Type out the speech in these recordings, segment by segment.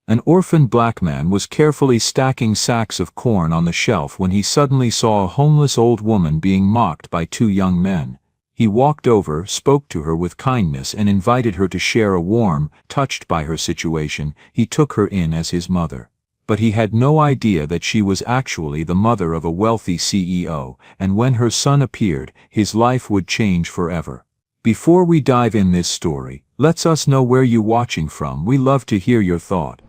An orphaned black man was carefully stacking sacks of corn on the shelf when he suddenly saw a homeless old woman being mocked by two young men. He walked over, spoke to her with kindness and invited her to share a warm. Touched by her situation, he took her in as his mother. But he had no idea that she was actually the mother of a wealthy CEO, and when her son appeared, his life would change forever. Before we dive in this story, let us know where you watching from. We love to hear your thought.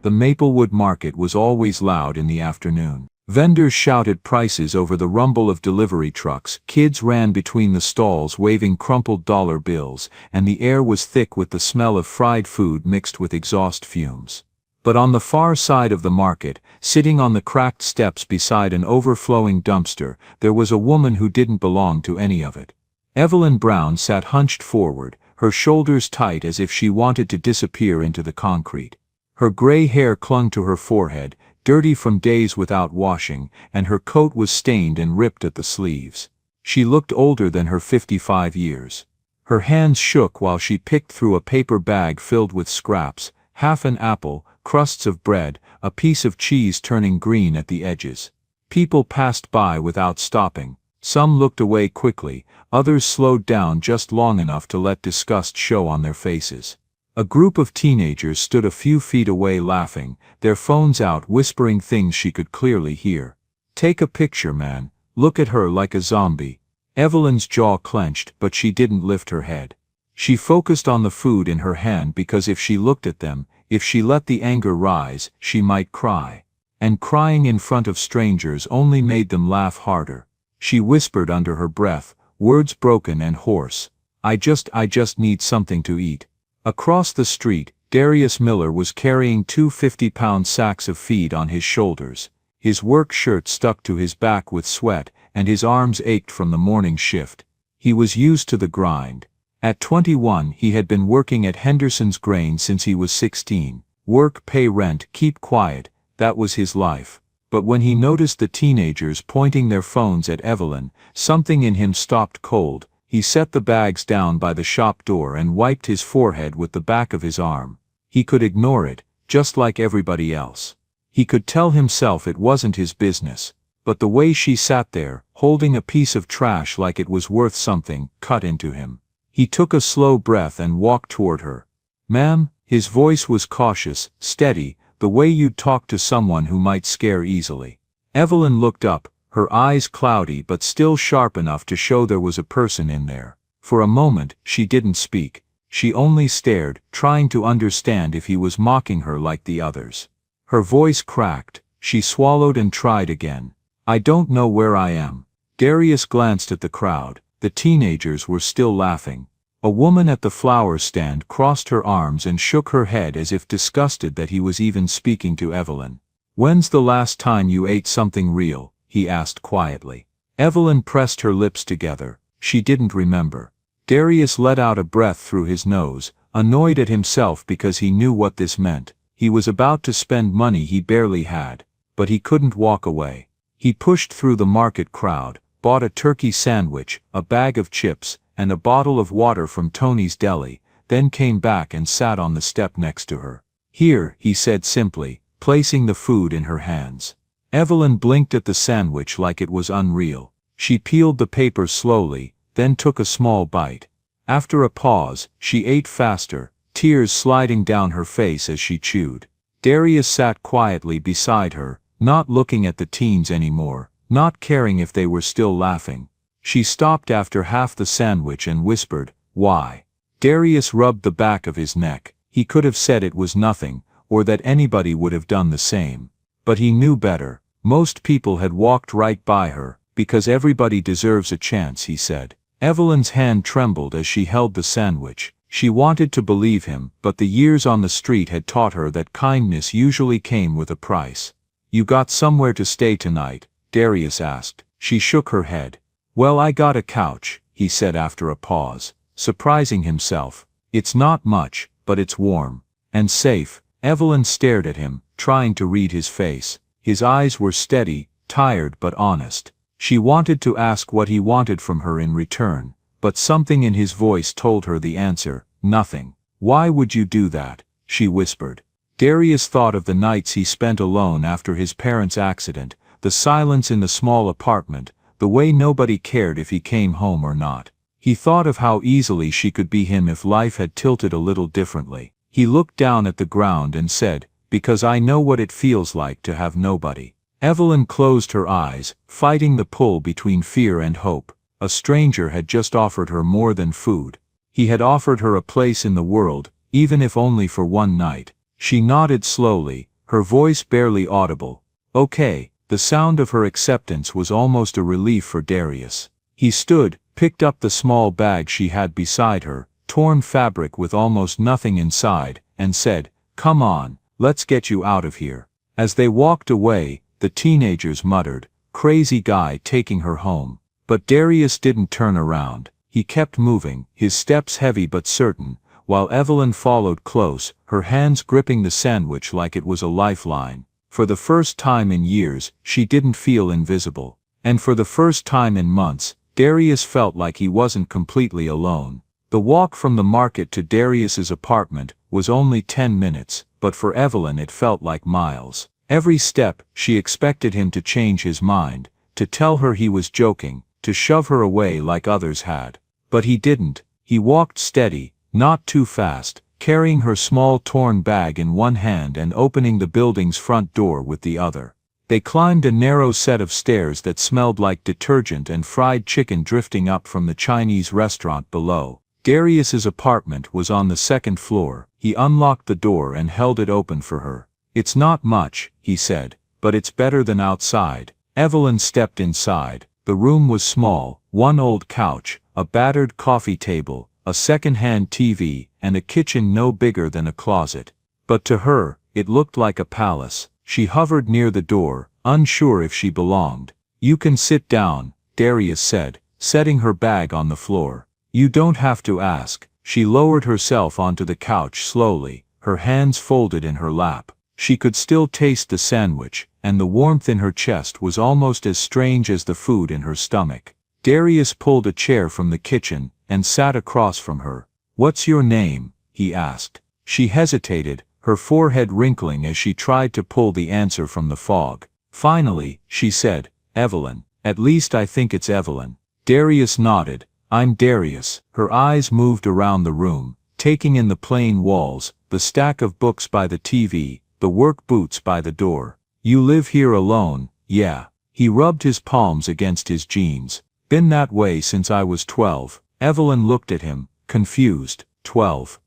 The Maplewood Market was always loud in the afternoon. Vendors shouted prices over the rumble of delivery trucks, kids ran between the stalls waving crumpled dollar bills, and the air was thick with the smell of fried food mixed with exhaust fumes. But on the far side of the market, sitting on the cracked steps beside an overflowing dumpster, there was a woman who didn't belong to any of it. Evelyn Brown sat hunched forward, her shoulders tight as if she wanted to disappear into the concrete. Her gray hair clung to her forehead, dirty from days without washing, and her coat was stained and ripped at the sleeves. She looked older than her 55 years. Her hands shook while she picked through a paper bag filled with scraps, half an apple, crusts of bread, a piece of cheese turning green at the edges. People passed by without stopping. Some looked away quickly, others slowed down just long enough to let disgust show on their faces. A group of teenagers stood a few feet away laughing, their phones out whispering things she could clearly hear. "Take a picture, man. Look at her like a zombie." Evelyn's jaw clenched, but she didn't lift her head. She focused on the food in her hand because if she looked at them, if she let the anger rise, she might cry. And crying in front of strangers only made them laugh harder. She whispered under her breath, words broken and hoarse. I just need something to eat." Across the street, Darius Miller was carrying two 50-pound sacks of feed on his shoulders. His work shirt stuck to his back with sweat, and his arms ached from the morning shift. He was used to the grind. At 21, he had been working at Henderson's Grain since he was 16. Work, pay rent, keep quiet, that was his life. But when he noticed the teenagers pointing their phones at Evelyn, something in him stopped cold. He set the bags down by the shop door and wiped his forehead with the back of his arm. He could ignore it, just like everybody else. He could tell himself it wasn't his business. But the way she sat there, holding a piece of trash like it was worth something, cut into him. He took a slow breath and walked toward her. "Ma'am," his voice was cautious, steady, the way you'd talk to someone who might scare easily. Evelyn looked up, her eyes cloudy but still sharp enough to show there was a person in there. For a moment, she didn't speak. She only stared, trying to understand if he was mocking her like the others. Her voice cracked. She swallowed and tried again. "I don't know where I am." Darius glanced at the crowd. The teenagers were still laughing. A woman at the flower stand crossed her arms and shook her head as if disgusted that he was even speaking to Evelyn. "When's the last time you ate something real?" he asked quietly. Evelyn pressed her lips together. She didn't remember. Darius let out a breath through his nose, annoyed at himself because he knew what this meant. He was about to spend money he barely had. But he couldn't walk away. He pushed through the market crowd, bought a turkey sandwich, a bag of chips, and a bottle of water from Tony's Deli, then came back and sat on the step next to her. "Here," he said simply, placing the food in her hands. Evelyn blinked at the sandwich like it was unreal. She peeled the paper slowly, then took a small bite. After a pause, she ate faster, tears sliding down her face as she chewed. Darius sat quietly beside her, not looking at the teens anymore, not caring if they were still laughing. She stopped after half the sandwich and whispered, "Why?" Darius rubbed the back of his neck. He could have said it was nothing, or that anybody would have done the same. But he knew better. Most people had walked right by her, because everybody deserves a chance, he said. Evelyn's hand trembled as she held the sandwich. She wanted to believe him, but the years on the street had taught her that kindness usually came with a price. "You got somewhere to stay tonight?" Darius asked. She shook her head. "Well, I got a couch," he said after a pause, surprising himself. "It's not much, but it's warm. And safe." Evelyn stared at him, trying to read his face. His eyes were steady, tired but honest. She wanted to ask what he wanted from her in return, but something in his voice told her the answer: nothing. "Why would you do that?" she whispered. Darius thought of the nights he spent alone after his parents' accident, the silence in the small apartment, the way nobody cared if he came home or not. He thought of how easily she could be him if life had tilted a little differently. He looked down at the ground and said, "Because I know what it feels like to have nobody." Evelyn closed her eyes, fighting the pull between fear and hope. A stranger had just offered her more than food. He had offered her a place in the world, even if only for one night. She nodded slowly, her voice barely audible. Okay. The sound of her acceptance was almost a relief for Darius. He stood, picked up the small bag she had beside her, torn fabric with almost nothing inside, and said, "Come on, let's get you out of here." As they walked away, the teenagers muttered, "Crazy guy taking her home." But Darius didn't turn around. He kept moving, his steps heavy but certain, while Evelyn followed close, her hands gripping the sandwich like it was a lifeline. For the first time in years, she didn't feel invisible. And for the first time in months, Darius felt like he wasn't completely alone. The walk from the market to Darius's apartment was only 10 minutes, but for Evelyn it felt like miles. Every step, she expected him to change his mind, to tell her he was joking, to shove her away like others had. But he didn't. He walked steady, not too fast, carrying her small torn bag in one hand and opening the building's front door with the other. They climbed a narrow set of stairs that smelled like detergent and fried chicken drifting up from the Chinese restaurant below. Darius's apartment was on the second floor. He unlocked the door and held it open for her. "It's not much," he said, "but it's better than outside." Evelyn stepped inside. The room was small, one old couch, a battered coffee table, a second-hand TV, and a kitchen no bigger than a closet. But to her, it looked like a palace. She hovered near the door, unsure if she belonged. "You can sit down," Darius said, setting her bag on the floor. "You don't have to ask." She lowered herself onto the couch slowly, her hands folded in her lap. She could still taste the sandwich, and the warmth in her chest was almost as strange as the food in her stomach. Darius pulled a chair from the kitchen and sat across from her. "What's your name?" he asked. She hesitated, her forehead wrinkling as she tried to pull the answer from the fog. Finally, she said, "Evelyn. At least I think it's Evelyn." Darius nodded. "I'm Darius." Her eyes moved around the room, taking in the plain walls, the stack of books by the TV, the work boots by the door. "You live here alone?" "Yeah." He rubbed his palms against his jeans. "Been that way since I was 12. Evelyn looked at him, confused. 12.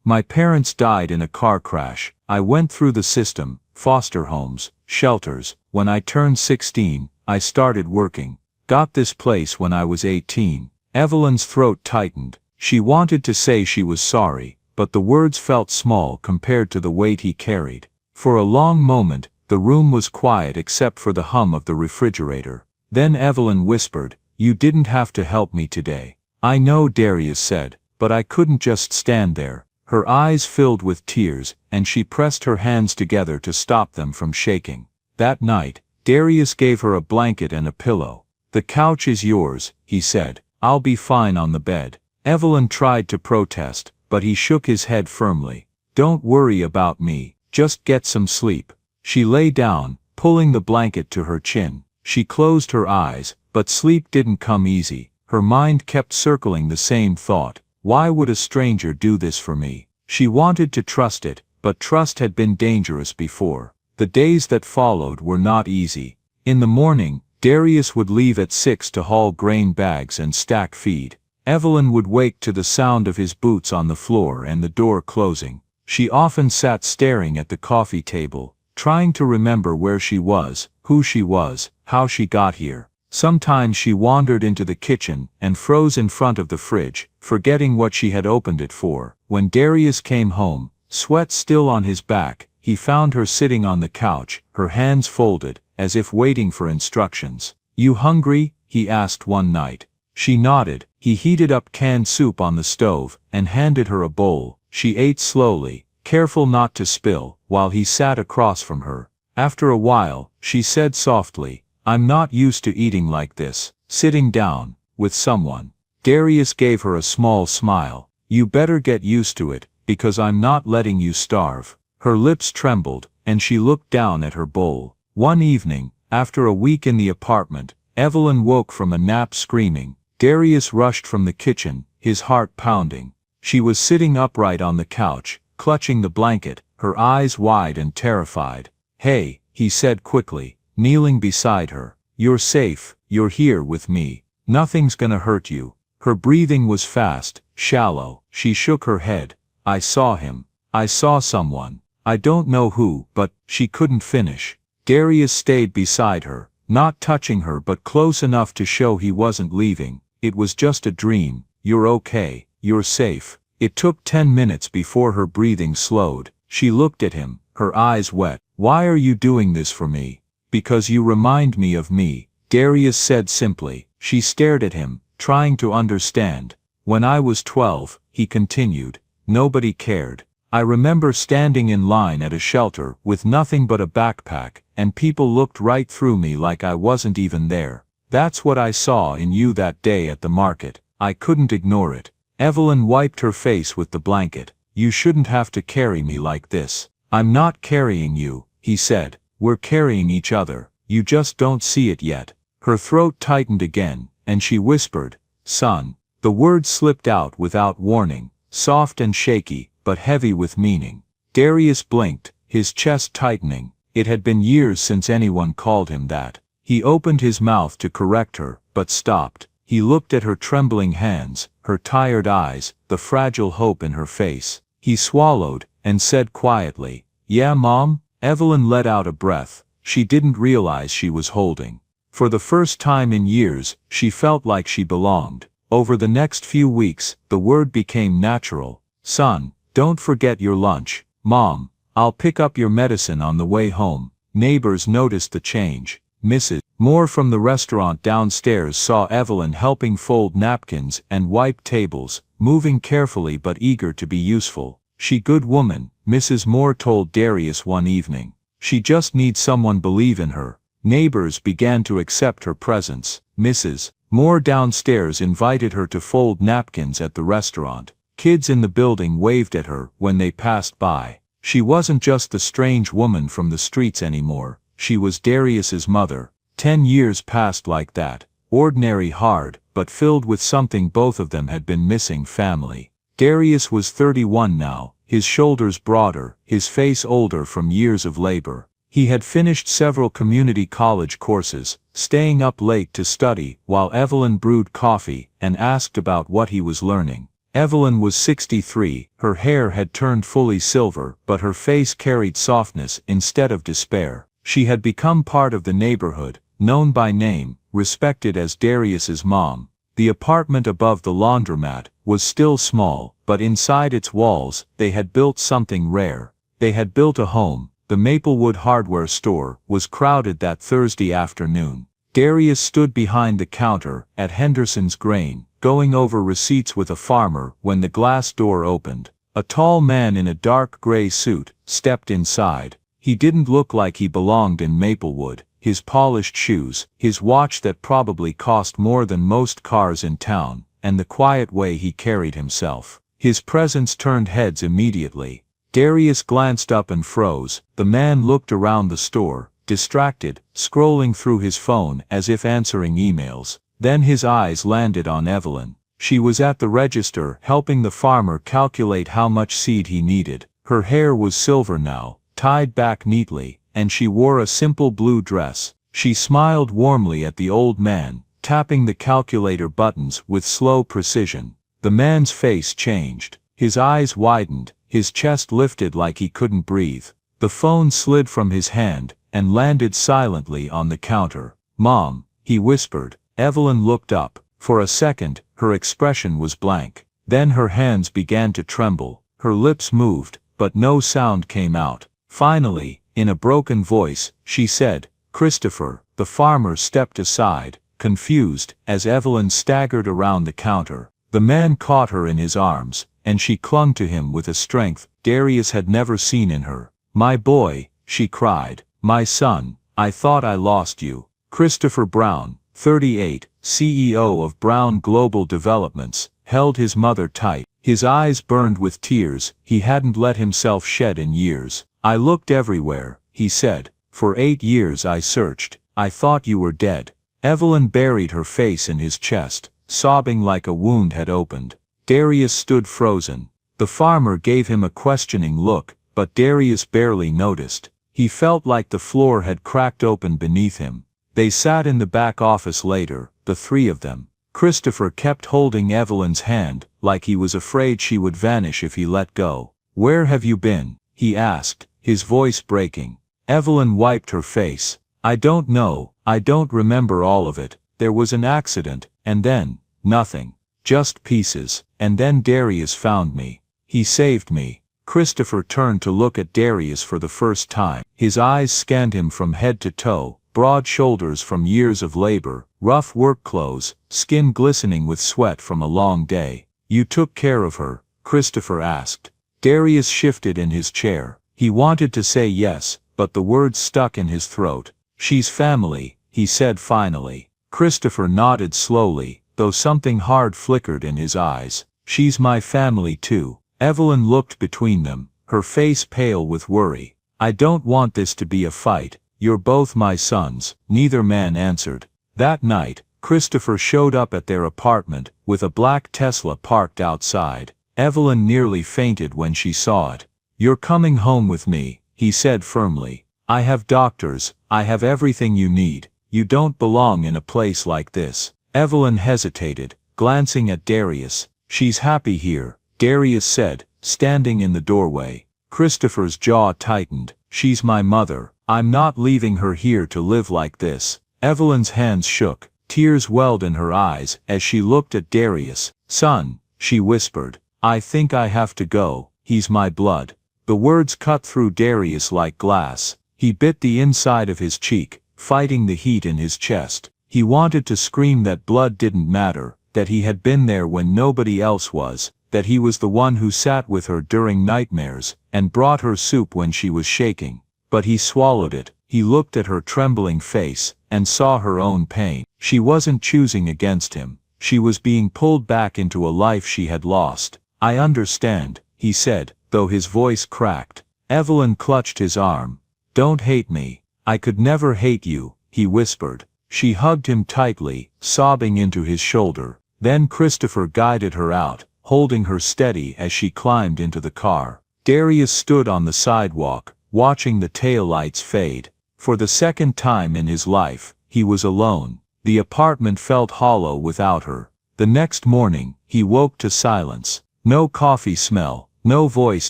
"My parents died in a car crash. I went through the system, foster homes, shelters. When I turned 16, I started working. Got this place when I was 18. Evelyn's throat tightened. She wanted to say she was sorry, but the words felt small compared to the weight he carried. For a long moment, the room was quiet except for the hum of the refrigerator. Then Evelyn whispered, "You didn't have to help me today." "I know," Darius said, "but I couldn't just stand there." Her eyes filled with tears, and she pressed her hands together to stop them from shaking. That night, Darius gave her a blanket and a pillow. "The couch is yours," he said. "I'll be fine on the bed." Evelyn tried to protest, but he shook his head firmly. "Don't worry about me, just get some sleep." She lay down, pulling the blanket to her chin. She closed her eyes, but sleep didn't come easy. Her mind kept circling the same thought. Why would a stranger do this for me? She wanted to trust it, but trust had been dangerous before. The days that followed were not easy. In the morning, Darius would leave at 6 to haul grain bags and stack feed. Evelyn would wake to the sound of his boots on the floor and the door closing. She often sat staring at the coffee table, trying to remember where she was, who she was, how she got here. Sometimes she wandered into the kitchen and froze in front of the fridge, forgetting what she had opened it for. When Darius came home, sweat still on his back, he found her sitting on the couch, her hands folded, as if waiting for instructions. "You hungry?" he asked one night. She nodded. He heated up canned soup on the stove and handed her a bowl. She ate slowly, careful not to spill, while he sat across from her. After a while, she said softly, "I'm not used to eating like this, sitting down, with someone." Darius gave her a small smile. "You better get used to it," because I'm not letting you starve." Her lips trembled, and she looked down at her bowl. One evening, after a week in the apartment, Evelyn woke from a nap screaming. Darius rushed from the kitchen, his heart pounding. She was sitting upright on the couch, clutching the blanket, her eyes wide and terrified. "Hey," he said quickly, kneeling beside her. "You're safe, you're here with me. Nothing's gonna hurt you." Her breathing was fast, shallow. She shook her head. "I saw him. I saw someone. I don't know who," but she couldn't finish. Darius stayed beside her, not touching her but close enough to show he wasn't leaving. "It was just a dream. You're okay. You're safe." It took 10 minutes before her breathing slowed. She looked at him, her eyes wet. "Why are you doing this for me?" "Because you remind me of me," Darius said simply. She stared at him, trying to understand. "When I was 12, he continued, "nobody cared. I remember standing in line at a shelter with nothing but a backpack, and people looked right through me like I wasn't even there. That's what I saw in you that day at the market. I couldn't ignore it." Evelyn wiped her face with the blanket. "You shouldn't have to carry me like this." "I'm not carrying you," he said. "We're carrying each other. You just don't see it yet." Her throat tightened again, and she whispered, "Son." The words slipped out without warning, soft and shaky, but heavy with meaning. Darius blinked, his chest tightening. It had been years since anyone called him that. He opened his mouth to correct her, but stopped. He looked at her trembling hands, her tired eyes, the fragile hope in her face. He swallowed, and said quietly, "Yeah, Mom?" Evelyn let out a breath. She didn't realize she was holding. For the first time in years, she felt like she belonged. Over the next few weeks, the word became natural. "Son, don't forget your lunch." "Mom, I'll pick up your medicine on the way home." Neighbors noticed the change. Mrs. Moore from the restaurant downstairs saw Evelyn helping fold napkins and wipe tables, moving carefully but eager to be useful. "She good woman," Mrs. Moore told Darius one evening. "She just needs someone believe in her." Neighbors began to accept her presence. Mrs. Moore downstairs invited her to fold napkins at the restaurant. Kids in the building waved at her when they passed by. She wasn't just the strange woman from the streets anymore. She was Darius's mother. 10 years passed like that. Ordinary, hard, but filled with something both of them had been missing: family. Darius was 31 now, his shoulders broader, his face older from years of labor. He had finished several community college courses, staying up late to study while Evelyn brewed coffee and asked about what he was learning. Evelyn was 63, her hair had turned fully silver, but her face carried softness instead of despair. She had become part of the neighborhood, known by name, respected as Darius's mom. The apartment above the laundromat was still small, but inside its walls, they had built something rare. They had built a home. The Maplewood hardware store was crowded that Thursday afternoon. Darius stood behind the counter at Henderson's Grain, going over receipts with a farmer when the glass door opened. A tall man in a dark gray suit stepped inside. He didn't look like he belonged in Maplewood. His polished shoes, his watch that probably cost more than most cars in town, and the quiet way he carried himself. His presence turned heads immediately. Darius glanced up and froze. The man looked around the store, distracted, scrolling through his phone as if answering emails. Then his eyes landed on Evelyn. She was at the register helping the farmer calculate how much seed he needed. Her hair was silver now, tied back neatly, and she wore a simple blue dress. She smiled warmly at the old man, tapping the calculator buttons with slow precision. The man's face changed. His eyes widened, his chest lifted like he couldn't breathe. The phone slid from his hand and landed silently on the counter. "Mom," he whispered. Evelyn looked up. For a second, her expression was blank. Then her hands began to tremble. Her lips moved, but no sound came out. Finally, in a broken voice, she said, "Christopher." The farmer stepped aside, confused, as Evelyn staggered around the counter. The man caught her in his arms, and she clung to him with a strength Darius had never seen in her. "My boy," she cried. "My son, I thought I lost you." Christopher Brown, 38, CEO of Brown Global Developments, held his mother tight. His eyes burned with tears he hadn't let himself shed in years. I looked everywhere, he said. For 8 years I searched. I thought you were dead. Evelyn buried her face in his chest, sobbing like a wound had opened. Darius stood frozen. The farmer gave him a questioning look, but Darius barely noticed. He felt like the floor had cracked open beneath him. They sat in the back office later, the three of them. Christopher kept holding Evelyn's hand, like he was afraid she would vanish if he let go. "Where have you been?" he asked, his voice breaking. Evelyn wiped her face. "I don't know, I don't remember all of it. There was an accident, and then, nothing. Just pieces, and then Darius found me. He saved me." Christopher turned to look at Darius for the first time. His eyes scanned him from head to toe, broad shoulders from years of labor, rough work clothes, skin glistening with sweat from a long day. "You took care of her?" Christopher asked. Darius shifted in his chair. He wanted to say yes, but the words stuck in his throat. "She's family," he said finally. Christopher nodded slowly, though something hard flickered in his eyes. "She's my family too." Evelyn looked between them, her face pale with worry. "I don't want this to be a fight. You're both my sons," neither man answered. That night, Christopher showed up at their apartment, with a black Tesla parked outside. Evelyn nearly fainted when she saw it. "You're coming home with me," he said firmly. "I have doctors, I have everything you need. You don't belong in a place like this." Evelyn hesitated, glancing at Darius. "She's happy here," Darius said, standing in the doorway. Christopher's jaw tightened. "She's my mother. I'm not leaving her here to live like this." Evelyn's hands shook. Tears welled in her eyes as she looked at Darius. "Son," she whispered, "I think I have to go. He's my blood." The words cut through Darius like glass. He bit the inside of his cheek, fighting the heat in his chest. He wanted to scream that blood didn't matter, that he had been there when nobody else was, that he was the one who sat with her during nightmares, and brought her soup when she was shaking. But he swallowed it. He looked at her trembling face, and saw her own pain. She wasn't choosing against him. She was being pulled back into a life she had lost. "I understand," he said, though his voice cracked. Evelyn clutched his arm. "Don't hate me. I could never hate you," he whispered. She hugged him tightly, sobbing into his shoulder. Then Christopher guided her out, holding her steady as she climbed into the car. Darius stood on the sidewalk, watching the taillights fade. For the second time in his life, he was alone. The apartment felt hollow without her. The next morning, he woke to silence. No coffee smell, no voice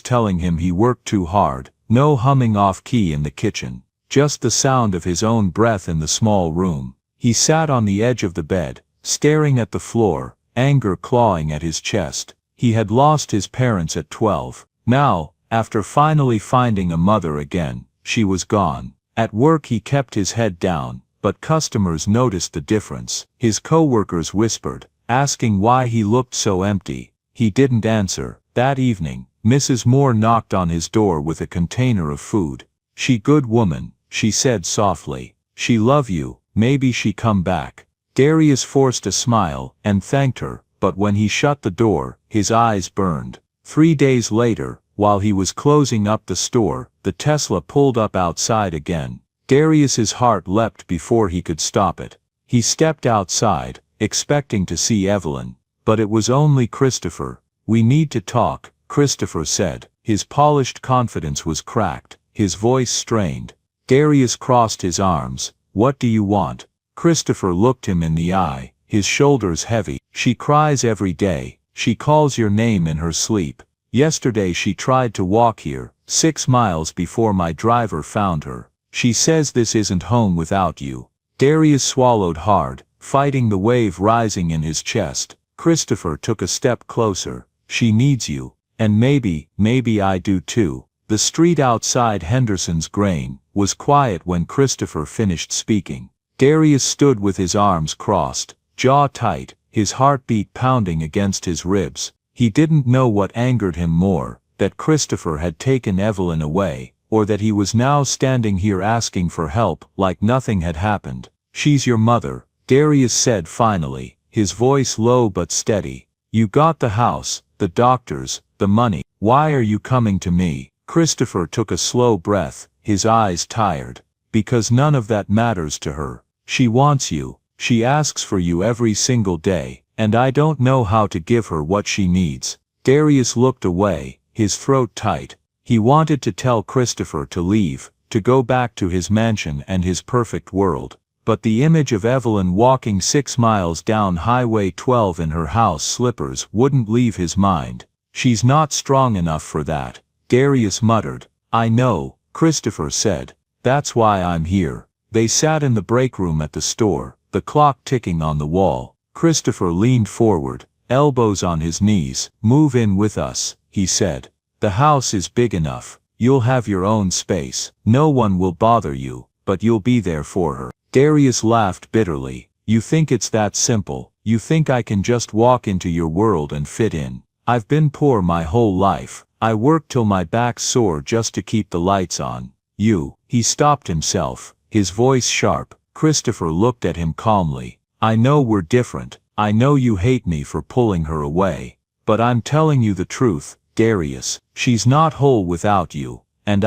telling him he worked too hard, no humming off key in the kitchen. Just the sound of his own breath in the small room. He sat on the edge of the bed, staring at the floor, anger clawing at his chest. He had lost his parents at 12. Now, after finally finding a mother again, she was gone. At work he kept his head down, but customers noticed the difference. His coworkers whispered, asking why he looked so empty. He didn't answer. That evening, Mrs. Moore knocked on his door with a container of food. "She good woman," she said softly. "She love you, maybe she come back." Darius forced a smile, and thanked her, but when he shut the door, his eyes burned. 3 days later, while he was closing up the store, the Tesla pulled up outside again. Darius's heart leapt before he could stop it. He stepped outside, expecting to see Evelyn. But it was only Christopher. "We need to talk," Christopher said. His polished confidence was cracked, his voice strained. Darius crossed his arms. "What do you want?" Christopher looked him in the eye, his shoulders heavy. "She cries every day. She calls your name in her sleep. Yesterday she tried to walk here, 6 miles before my driver found her. She says this isn't home without you." Darius swallowed hard, fighting the wave rising in his chest. Christopher took a step closer. "She needs you. And maybe I do too." The street outside Henderson's Grain was quiet when Christopher finished speaking. Darius stood with his arms crossed, jaw tight, his heartbeat pounding against his ribs. He didn't know what angered him more, that Christopher had taken Evelyn away, or that he was now standing here asking for help like nothing had happened. "She's your mother," Darius said finally, his voice low but steady. "You got the house, the doctors, the money. Why are you coming to me? Christopher took a slow breath, his eyes tired. Because none of that matters to her. She wants you. She asks for you every single day, and I don't know how to give her what she needs. Darius looked away, his throat tight. He wanted to tell Christopher to leave, to go back to his mansion and his perfect world. But the image of Evelyn walking 6 miles down Highway 12 in her house slippers wouldn't leave his mind. She's not strong enough for that, Darius muttered. I know, Christopher said. That's why I'm here. They sat in the break room at the store, the clock ticking on the wall. Christopher leaned forward, elbows on his knees. Move in with us, he said. The house is big enough. You'll have your own space. No one will bother you, but you'll be there for her. Darius laughed bitterly. You think it's that simple? You think I can just walk into your world and fit in? I've been poor my whole life. I worked till my back's sore just to keep the lights on. He stopped himself, his voice sharp. Christopher looked at him calmly. I know we're different. I know you hate me for pulling her away. But I'm telling you the truth, Darius. She's not whole without you. And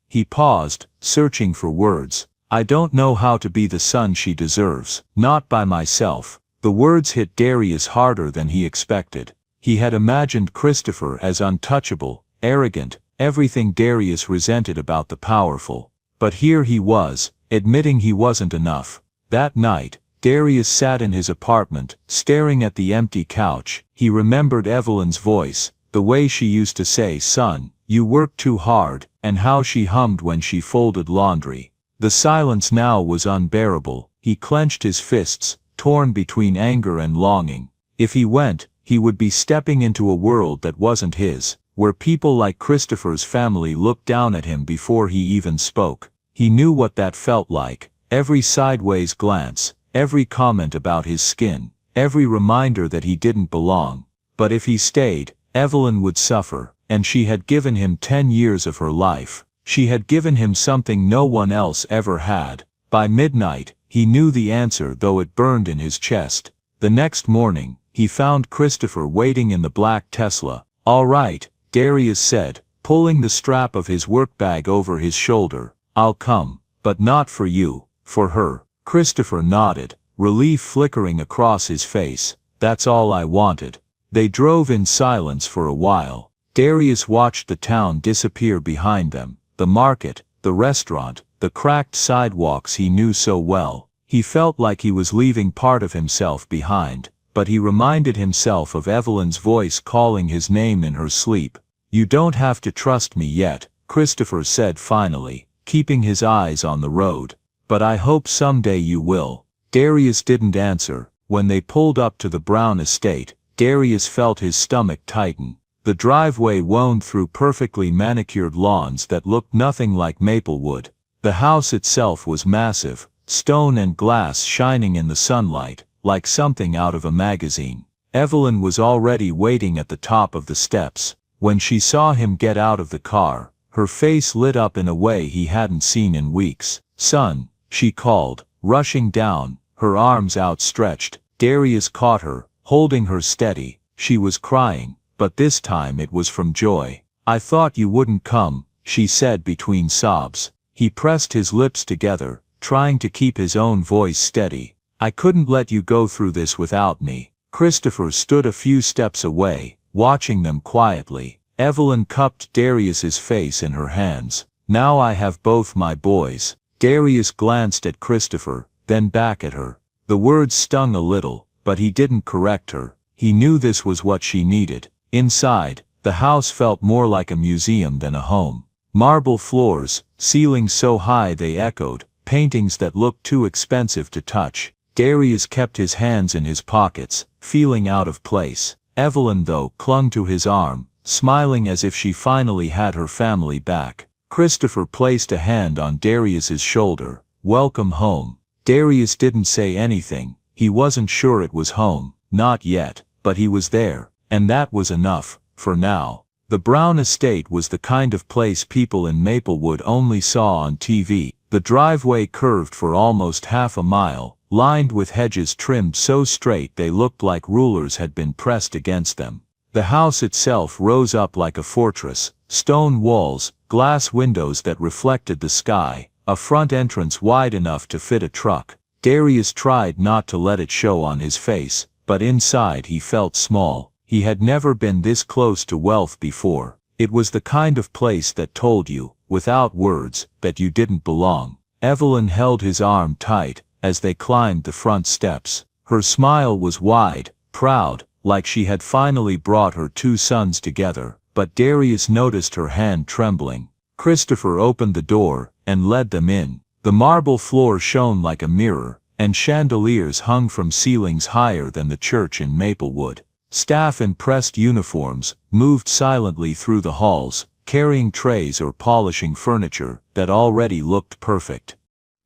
he paused, searching for words. I don't know how to be the son she deserves. Not by myself. The words hit Darius harder than he expected. He had imagined Christopher as untouchable, arrogant, everything Darius resented about the powerful. But here he was, admitting he wasn't enough. That night, Darius sat in his apartment, staring at the empty couch. He remembered Evelyn's voice, the way she used to say, "Son, you work too hard," and how she hummed when she folded laundry. The silence now was unbearable. He clenched his fists, torn between anger and longing. If he went, he would be stepping into a world that wasn't his, where people like Christopher's family looked down at him before he even spoke. He knew what that felt like. Every sideways glance, every comment about his skin, every reminder that he didn't belong. But if he stayed, Evelyn would suffer, and she had given him 10 years of her life. She had given him something no one else ever had. By midnight, he knew the answer, though it burned in his chest. The next morning, he found Christopher waiting in the black Tesla. All right, Darius said, pulling the strap of his work bag over his shoulder. I'll come, but not for you, for her. Christopher nodded, relief flickering across his face. That's all I wanted. They drove in silence for a while. Darius watched the town disappear behind them. The market, the restaurant, the cracked sidewalks he knew so well. He felt like he was leaving part of himself behind, but he reminded himself of Evelyn's voice calling his name in her sleep. You don't have to trust me yet, Christopher said finally, keeping his eyes on the road. But I hope someday you will. Darius didn't answer. When they pulled up to the Brown estate, Darius felt his stomach tighten. The driveway wound through perfectly manicured lawns that looked nothing like Maplewood. The house itself was massive, stone and glass shining in the sunlight, like something out of a magazine. Evelyn was already waiting at the top of the steps. When she saw him get out of the car, her face lit up in a way he hadn't seen in weeks. Son, she called, rushing down, her arms outstretched. Darius caught her, holding her steady. She was crying, but this time it was from joy. I thought you wouldn't come, she said between sobs. He pressed his lips together, trying to keep his own voice steady. I couldn't let you go through this without me. Christopher stood a few steps away, watching them quietly. Evelyn cupped Darius's face in her hands. Now I have both my boys. Darius glanced at Christopher, then back at her. The words stung a little, but he didn't correct her. He knew this was what she needed. Inside, the house felt more like a museum than a home. Marble floors, ceilings so high they echoed, paintings that looked too expensive to touch. Darius kept his hands in his pockets, feeling out of place. Evelyn, though, clung to his arm, smiling as if she finally had her family back. Christopher placed a hand on Darius's shoulder. Welcome home. Darius didn't say anything. He wasn't sure it was home, not yet, but he was there. And that was enough, for now. The Brown estate was the kind of place people in Maplewood only saw on TV. The driveway curved for almost half a mile, lined with hedges trimmed so straight they looked like rulers had been pressed against them. The house itself rose up like a fortress, stone walls, glass windows that reflected the sky, a front entrance wide enough to fit a truck. Darius tried not to let it show on his face, but inside he felt small. He had never been this close to wealth before. It was the kind of place that told you, without words, that you didn't belong. Evelyn held his arm tight as they climbed the front steps. Her smile was wide, proud, like she had finally brought her two sons together, but Darius noticed her hand trembling. Christopher opened the door and led them in. The marble floor shone like a mirror, and chandeliers hung from ceilings higher than the church in Maplewood. Staff in pressed uniforms moved silently through the halls, carrying trays or polishing furniture that already looked perfect.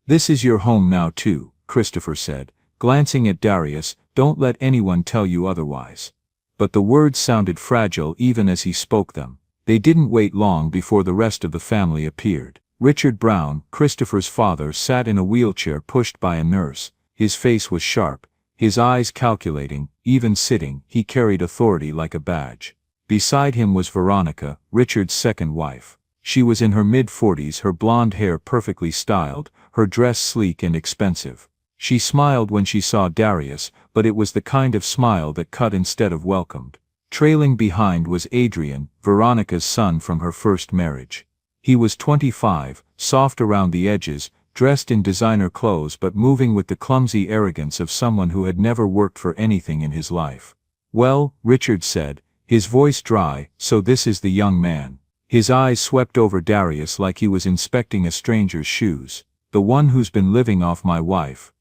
"This is your home now too," Christopher said, glancing at Darius. "Don't let anyone tell you otherwise." But the words sounded fragile even as he spoke them. They didn't wait long before the rest of the family appeared. Richard Brown, Christopher's father, sat in a wheelchair pushed by a nurse. His face was sharp, his eyes calculating. Even sitting, he carried authority like a badge. Beside him was Veronica, Richard's second wife. She was in her mid-40s, her blonde hair perfectly styled, her dress sleek and expensive. She smiled when she saw Darius, but it was the kind of smile that cut instead of welcomed. Trailing behind was Adrian, Veronica's son from her first marriage. He was 25, soft around the edges, dressed in designer clothes but moving with the clumsy arrogance of someone who had never worked for anything in his life. "Well," Richard said, his voice dry, "so this is the young man." His eyes swept over Darius like he was inspecting a stranger's shoes. "The one who's been living off my wife."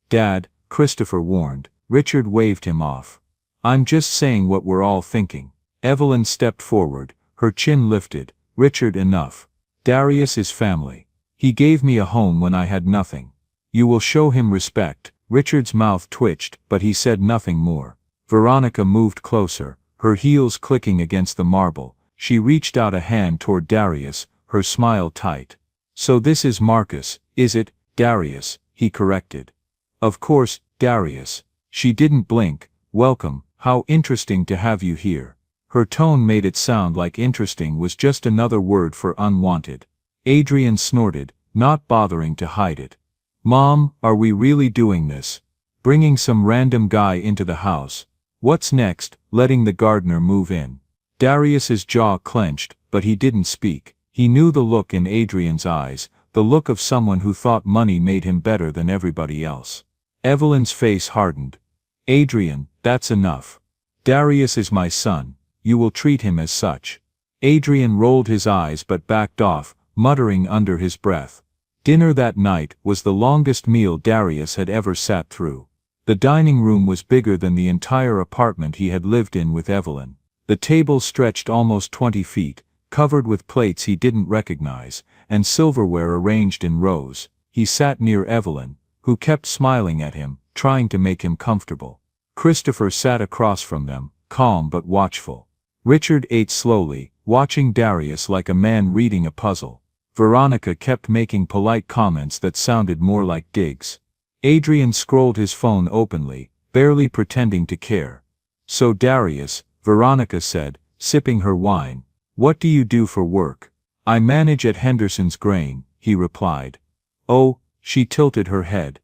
"Dad," Christopher warned. Richard waved him off. "I'm just saying what we're all thinking." Evelyn stepped forward, her chin lifted. "Richard, enough. Darius is family. He gave me a home when I had nothing. You will show him respect." Richard's mouth twitched, but he said nothing more. Veronica moved closer, her heels clicking against the marble. She reached out a hand toward Darius, her smile tight. "So this is Marcus, is it, Darius?" he corrected. "Of course, Darius." She didn't blink. "Welcome, how interesting to have you here." Her tone made it sound like interesting was just another word for unwanted. Adrian snorted, not bothering to hide it. "Mom, are we really doing this? Bringing some random guy into the house? What's next, letting the gardener move in?" Darius's jaw clenched, but he didn't speak. He knew the look in Adrian's eyes, the look of someone who thought money made him better than everybody else. Evelyn's face hardened. "Adrian, that's enough. Darius is my son. You will treat him as such." Adrian rolled his eyes but backed off, muttering under his breath. Dinner that night was the longest meal Darius had ever sat through. The dining room was bigger than the entire apartment he had lived in with Evelyn. The table stretched almost 20 feet, covered with plates he didn't recognize, and silverware arranged in rows. He sat near Evelyn, who kept smiling at him, trying to make him comfortable. Christopher sat across from them, calm but watchful. Richard ate slowly, watching Darius like a man reading a puzzle. Veronica kept making polite comments that sounded more like digs. Adrian scrolled his phone openly, barely pretending to care. "So Darius," Veronica said, sipping her wine, "what do you do for work?" "I manage at Henderson's Grain," he replied. "Oh," she tilted her head.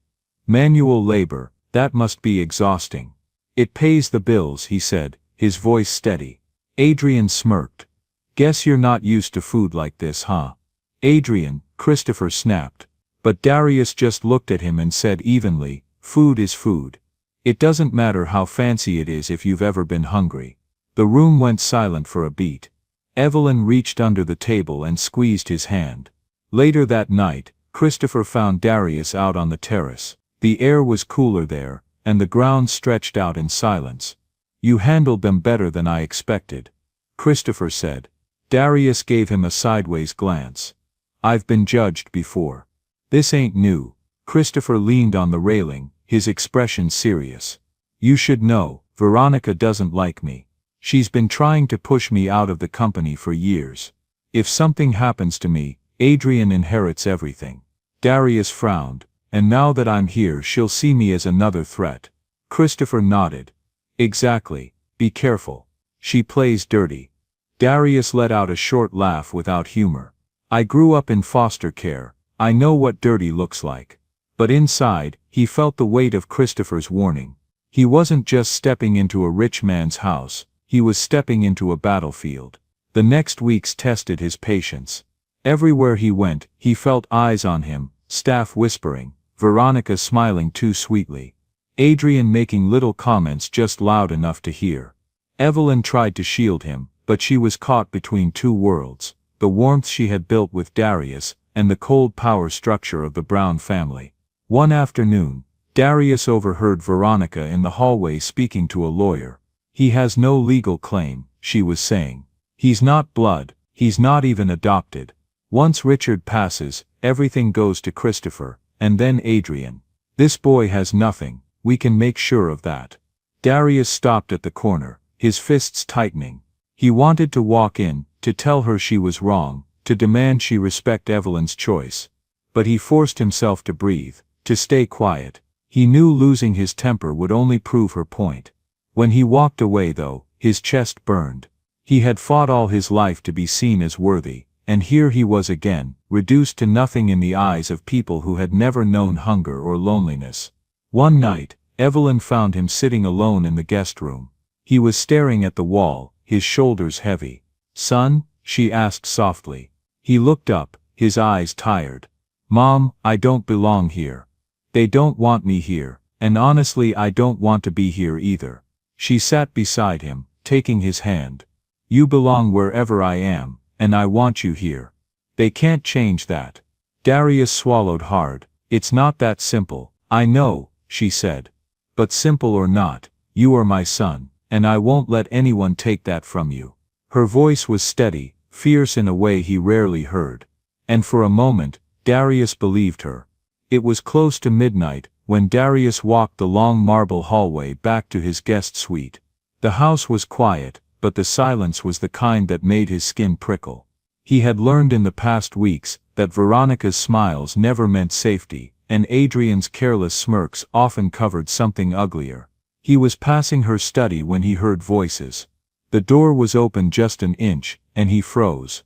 "Manual labor, that must be exhausting." "It pays the bills," he said, his voice steady. Adrian smirked. "Guess you're not used to food like this, huh?" "Adrian," Christopher snapped. But Darius just looked at him and said evenly, "Food is food. It doesn't matter how fancy it is if you've ever been hungry." The room went silent for a beat. Evelyn reached under the table and squeezed his hand. Later that night, Christopher found Darius out on the terrace. The air was cooler there, and the ground stretched out in silence. "You handled them better than I expected," Christopher said. Darius gave him a sideways glance. "I've been judged before. This ain't new." Christopher leaned on the railing, his expression serious. "You should know, Veronica doesn't like me. She's been trying to push me out of the company for years. If something happens to me, Adrian inherits everything." Darius frowned. "And now that I'm here she'll see me as another threat." Christopher nodded. "Exactly. Be careful. She plays dirty. Darius let out a short laugh without humor. I grew up in foster care. I know what dirty looks like. But inside, he felt the weight of Christopher's warning. He wasn't just stepping into a rich man's house, he was stepping into a battlefield. The next weeks tested his patience. Everywhere he went, he felt eyes on him, staff whispering, Veronica smiling too sweetly, Adrian making little comments just loud enough to hear. Evelyn tried to shield him, but she was caught between two worlds, the warmth she had built with Darius, and the cold power structure of the Brown family. One afternoon, Darius overheard Veronica in the hallway speaking to a lawyer. He has no legal claim, she was saying. He's not blood, he's not even adopted. Once Richard passes, everything goes to Christopher, and then Adrian. This boy has nothing, we can make sure of that. Darius stopped at the corner, his fists tightening. He wanted to walk in, to tell her she was wrong, to demand she respect Evelyn's choice. But he forced himself to breathe, to stay quiet. He knew losing his temper would only prove her point. When he walked away though, his chest burned. He had fought all his life to be seen as worthy, and here he was again, reduced to nothing in the eyes of people who had never known hunger or loneliness. One night, Evelyn found him sitting alone in the guest room. He was staring at the wall, his shoulders heavy. "Son?" she asked softly. He looked up, his eyes tired. "Mom, I don't belong here. They don't want me here, and honestly I don't want to be here either." She sat beside him, taking his hand. "You belong wherever I am, and I want you here. They can't change that." Darius swallowed hard. "It's not that simple, I know," she said. "But simple or not, you are my son, and I won't let anyone take that from you." Her voice was steady, fierce in a way he rarely heard. And for a moment, Darius believed her. It was close to midnight, when Darius walked the long marble hallway back to his guest suite. The house was quiet, but the silence was the kind that made his skin prickle. He had learned in the past weeks that Veronica's smiles never meant safety, and Adrian's careless smirks often covered something uglier. He was passing her study when he heard voices. The door was open just an inch, and he froze.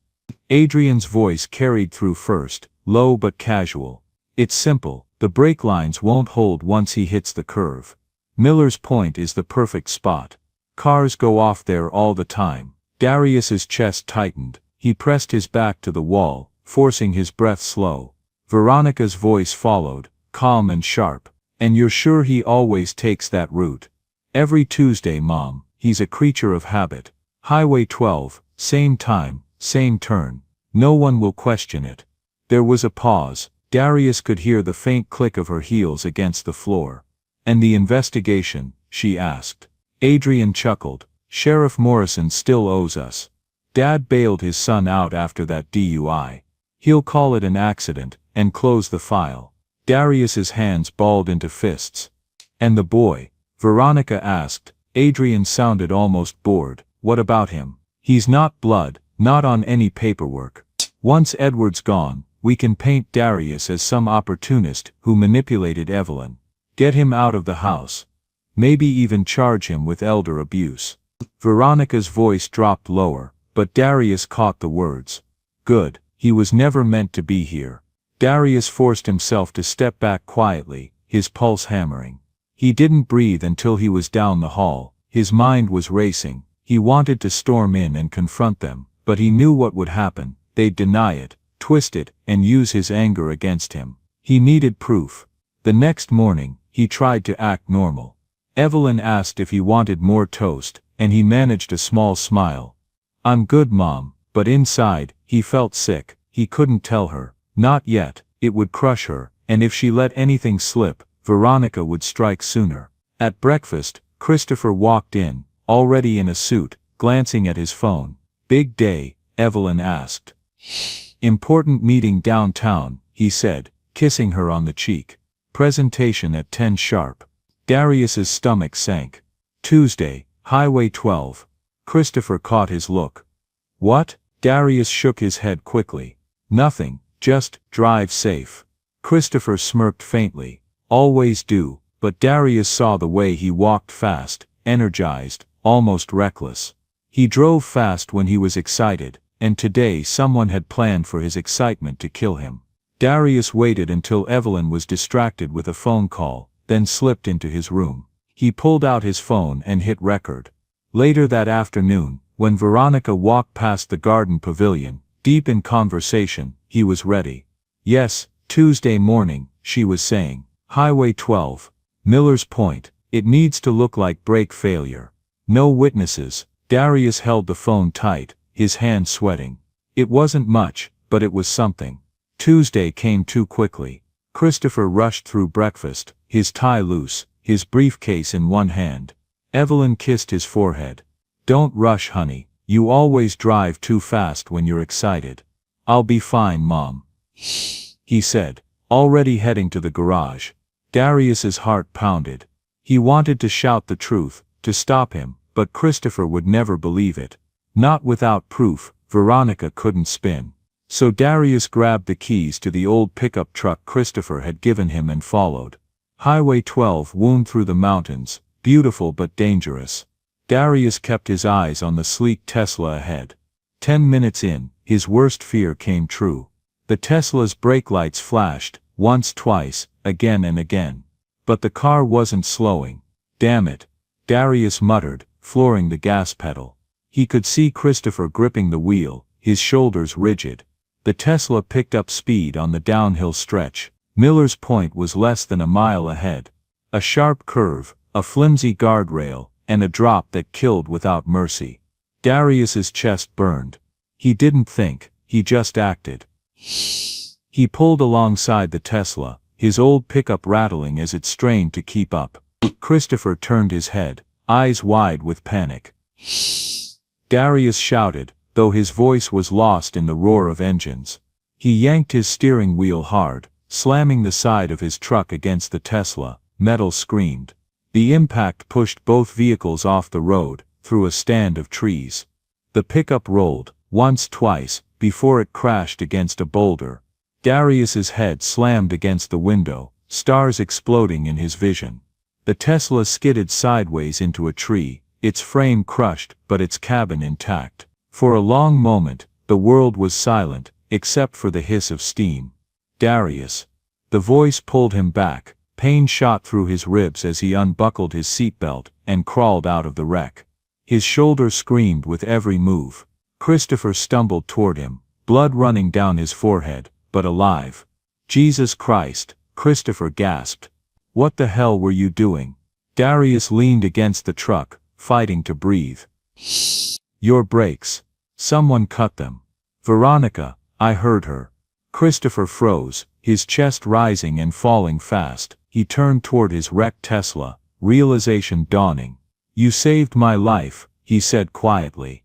Adrian's voice carried through first, low but casual. "It's simple, the brake lines won't hold once he hits the curve. Miller's Point is the perfect spot. Cars go off there all the time." Darius's chest tightened. He pressed his back to the wall, forcing his breath slow. Veronica's voice followed, calm and sharp. "And you're sure he always takes that route?" "Every Tuesday, Mom. He's a creature of habit. Highway 12, same time, same turn. No one will question it." There was a pause. Darius could hear the faint click of her heels against the floor. "And the investigation?" she asked. Adrian chuckled. "Sheriff Morrison still owes us. Dad bailed his son out after that DUI. He'll call it an accident, and close the file." Darius's hands balled into fists. "And the boy?" Veronica asked. Adrian sounded almost bored. "What about him?" "He's not blood, not on any paperwork. Once Edward's gone, we can paint Darius as some opportunist who manipulated Evelyn. Get him out of the house. Maybe even charge him with elder abuse." Veronica's voice dropped lower, but Darius caught the words. "Good, he was never meant to be here." Darius forced himself to step back quietly, his pulse hammering. He didn't breathe until he was down the hall. His mind was racing. He wanted to storm in and confront them, but he knew what would happen. They'd deny it, twist it, and use his anger against him. He needed proof. The next morning, he tried to act normal. Evelyn asked if he wanted more toast, and he managed a small smile. "I'm good, Mom," but inside, he felt sick. He couldn't tell her. Not yet. It would crush her, and if she let anything slip, Veronica would strike sooner. At breakfast, Christopher walked in, already in a suit, glancing at his phone. "Big day?" Evelyn asked. "Important meeting downtown," he said, kissing her on the cheek. "Presentation at 10 sharp." Darius's stomach sank. "Tuesday, Highway 12. Christopher caught his look. "What?" Darius shook his head quickly. "Nothing, just drive safe." Christopher smirked faintly. "Always do," but Darius saw the way he walked fast, energized, almost reckless. He drove fast when he was excited, and today someone had planned for his excitement to kill him. Darius waited until Evelyn was distracted with a phone call, then slipped into his room. He pulled out his phone and hit record. Later that afternoon, when Veronica walked past the garden pavilion, deep in conversation, he was ready. Yes, Tuesday morning, she was saying. Highway 12. Miller's Point. It needs to look like brake failure. No witnesses. Darius held the phone tight, his hand sweating. It wasn't much, but it was something. Tuesday came too quickly. Christopher rushed through breakfast, his tie loose, his briefcase in one hand. Evelyn kissed his forehead. Don't rush, honey. You always drive too fast when you're excited. I'll be fine, Mom, he said, already heading to the garage. Darius's heart pounded. He wanted to shout the truth, to stop him, but Christopher would never believe it. Not without proof. Veronica couldn't spin. So Darius grabbed the keys to the old pickup truck Christopher had given him and followed. Highway 12 wound through the mountains, beautiful but dangerous. Darius kept his eyes on the sleek Tesla ahead. 10 minutes in, his worst fear came true. The Tesla's brake lights flashed, once, twice, again and again. But the car wasn't slowing. Damn it, Darius muttered, flooring the gas pedal. He could see Christopher gripping the wheel, his shoulders rigid. The Tesla picked up speed on the downhill stretch. Miller's Point was less than a mile ahead. A sharp curve, a flimsy guardrail, and a drop that killed without mercy. Darius's chest burned. He didn't think, he just acted. He pulled alongside the Tesla, his old pickup rattling as it strained to keep up. Christopher turned his head, eyes wide with panic. Darius shouted, though his voice was lost in the roar of engines. He yanked his steering wheel hard, slamming the side of his truck against the Tesla. Metal screamed. The impact pushed both vehicles off the road, through a stand of trees. The pickup rolled, once, twice, before it crashed against a boulder. Darius's head slammed against the window, stars exploding in his vision. The Tesla skidded sideways into a tree, its frame crushed but its cabin intact. For a long moment, the world was silent, except for the hiss of steam. Darius. The voice pulled him back. Pain shot through his ribs as he unbuckled his seatbelt and crawled out of the wreck. His shoulder screamed with every move. Christopher stumbled toward him, blood running down his forehead, but alive. Jesus Christ, Christopher gasped. What the hell were you doing? Darius leaned against the truck, fighting to breathe. Your brakes. Someone cut them. Veronica, I heard her. Christopher froze, his chest rising and falling fast. He turned toward his wrecked Tesla, realization dawning. You saved my life, he said quietly.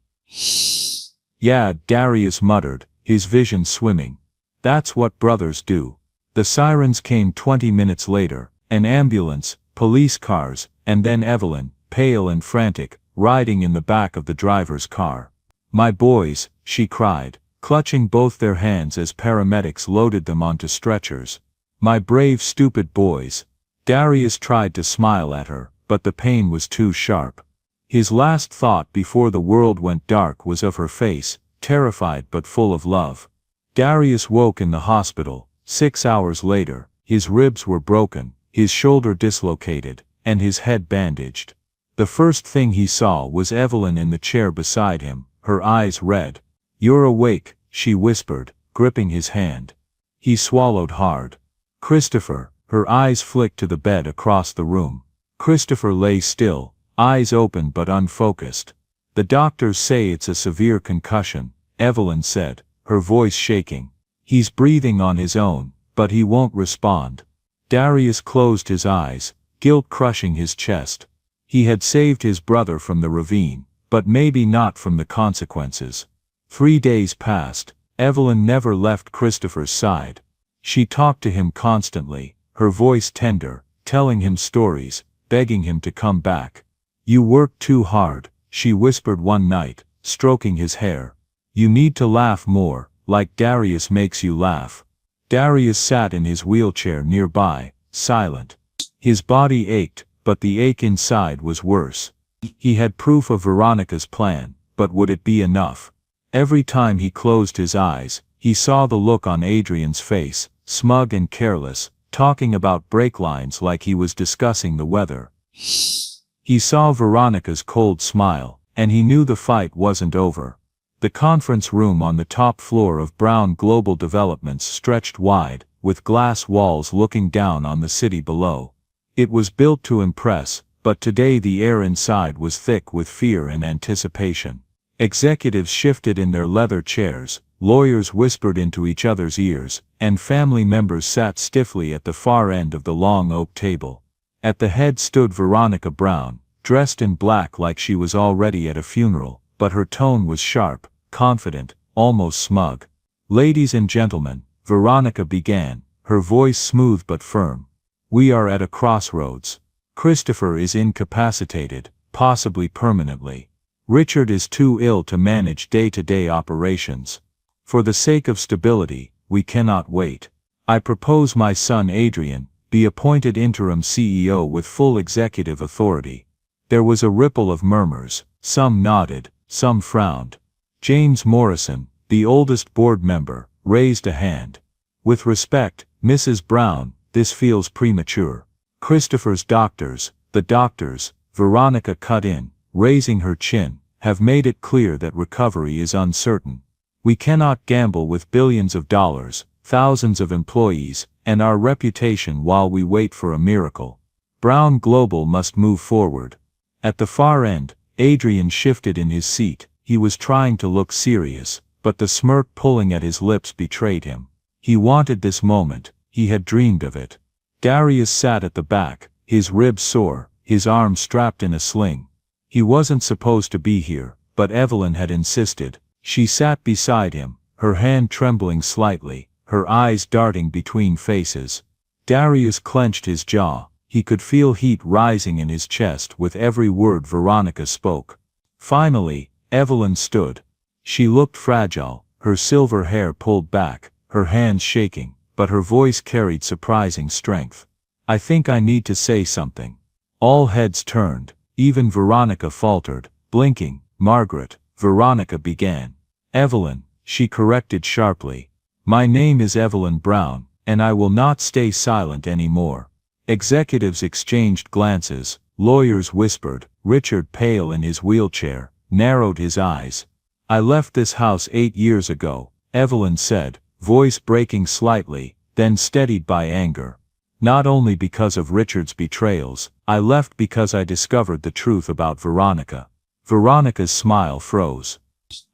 Yeah, Darius muttered, his vision swimming. That's what brothers do. The sirens came 20 minutes later, an ambulance, police cars, and then Evelyn, pale and frantic, riding in the back of the driver's car. My boys, she cried, clutching both their hands as paramedics loaded them onto stretchers. My brave, stupid boys. Darius tried to smile at her, but the pain was too sharp. His last thought before the world went dark was of her face, terrified but full of love. Darius woke in the hospital. 6 hours later, his ribs were broken, his shoulder dislocated, and his head bandaged. The first thing he saw was Evelyn in the chair beside him, her eyes red. You're awake, she whispered, gripping his hand. He swallowed hard. Christopher, her eyes flicked to the bed across the room. Christopher lay still, eyes open but unfocused. The doctors say it's a severe concussion, Evelyn said, her voice shaking. He's breathing on his own, but he won't respond. Darius closed his eyes, guilt crushing his chest. He had saved his brother from the ravine, but maybe not from the consequences. 3 days passed. Evelyn never left Christopher's side. She talked to him constantly, her voice tender, telling him stories, begging him to come back. You work too hard, she whispered one night, stroking his hair. You need to laugh more, like Darius makes you laugh. Darius sat in his wheelchair nearby, silent. His body ached, but the ache inside was worse. He had proof of Veronica's plan, but would it be enough? Every time he closed his eyes, he saw the look on Adrian's face, smug and careless, talking about brake lines like he was discussing the weather. He saw Veronica's cold smile, and he knew the fight wasn't over. The conference room on the top floor of Brown Global Developments stretched wide, with glass walls looking down on the city below. It was built to impress, but today the air inside was thick with fear and anticipation. Executives shifted in their leather chairs, lawyers whispered into each other's ears, and family members sat stiffly at the far end of the long oak table. At the head stood Veronica Brown, dressed in black like she was already at a funeral, but her tone was sharp, confident, almost smug. "Ladies and gentlemen," Veronica began, her voice smooth but firm. "We are at a crossroads. Christopher is incapacitated, possibly permanently. Richard is too ill to manage day-to-day operations. For the sake of stability, we cannot wait. I propose my son Adrian be appointed interim CEO with full executive authority." There was a ripple of murmurs, some nodded, some frowned. James Morrison, the oldest board member, raised a hand. "With respect, Mrs. Brown, this feels premature. Christopher's doctors, the doctors," Veronica cut in, raising her chin, "have made it clear that recovery is uncertain. We cannot gamble with billions of dollars, thousands of employees, and our reputation while we wait for a miracle. Brown Global must move forward." At the far end, Adrian shifted in his seat. He was trying to look serious, but the smirk pulling at his lips betrayed him. He wanted this moment, he had dreamed of it. Darius sat at the back, his ribs sore, his arm strapped in a sling. He wasn't supposed to be here, but Evelyn had insisted. She sat beside him, her hand trembling slightly, her eyes darting between faces. Darius clenched his jaw. He could feel heat rising in his chest with every word Veronica spoke. Finally, Evelyn stood. She looked fragile, her silver hair pulled back, her hands shaking, but her voice carried surprising strength. "I think I need to say something." All heads turned, even Veronica faltered, blinking. "Margaret," Veronica began. "Evelyn," she corrected sharply. "My name is Evelyn Brown, and I will not stay silent anymore." Executives exchanged glances, lawyers whispered. Richard, pale in his wheelchair, narrowed his eyes. "I left this house 8 years ago," Evelyn said, voice breaking slightly, then steadied by anger. "Not only because of Richard's betrayals, I left because I discovered the truth about Veronica." Veronica's smile froze.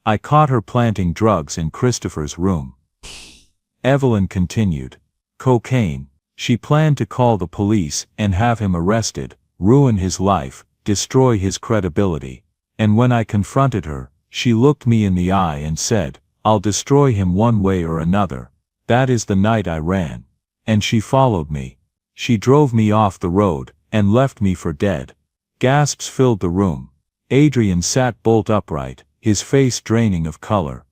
"I caught her planting drugs in Christopher's room." Evelyn continued. "Cocaine. She planned to call the police and have him arrested, ruin his life, destroy his credibility. And when I confronted her, she looked me in the eye and said, 'I'll destroy him one way or another.' That is the night I ran. And she followed me. She drove me off the road, and left me for dead." Gasps filled the room. Adrian sat bolt upright, his face draining of color.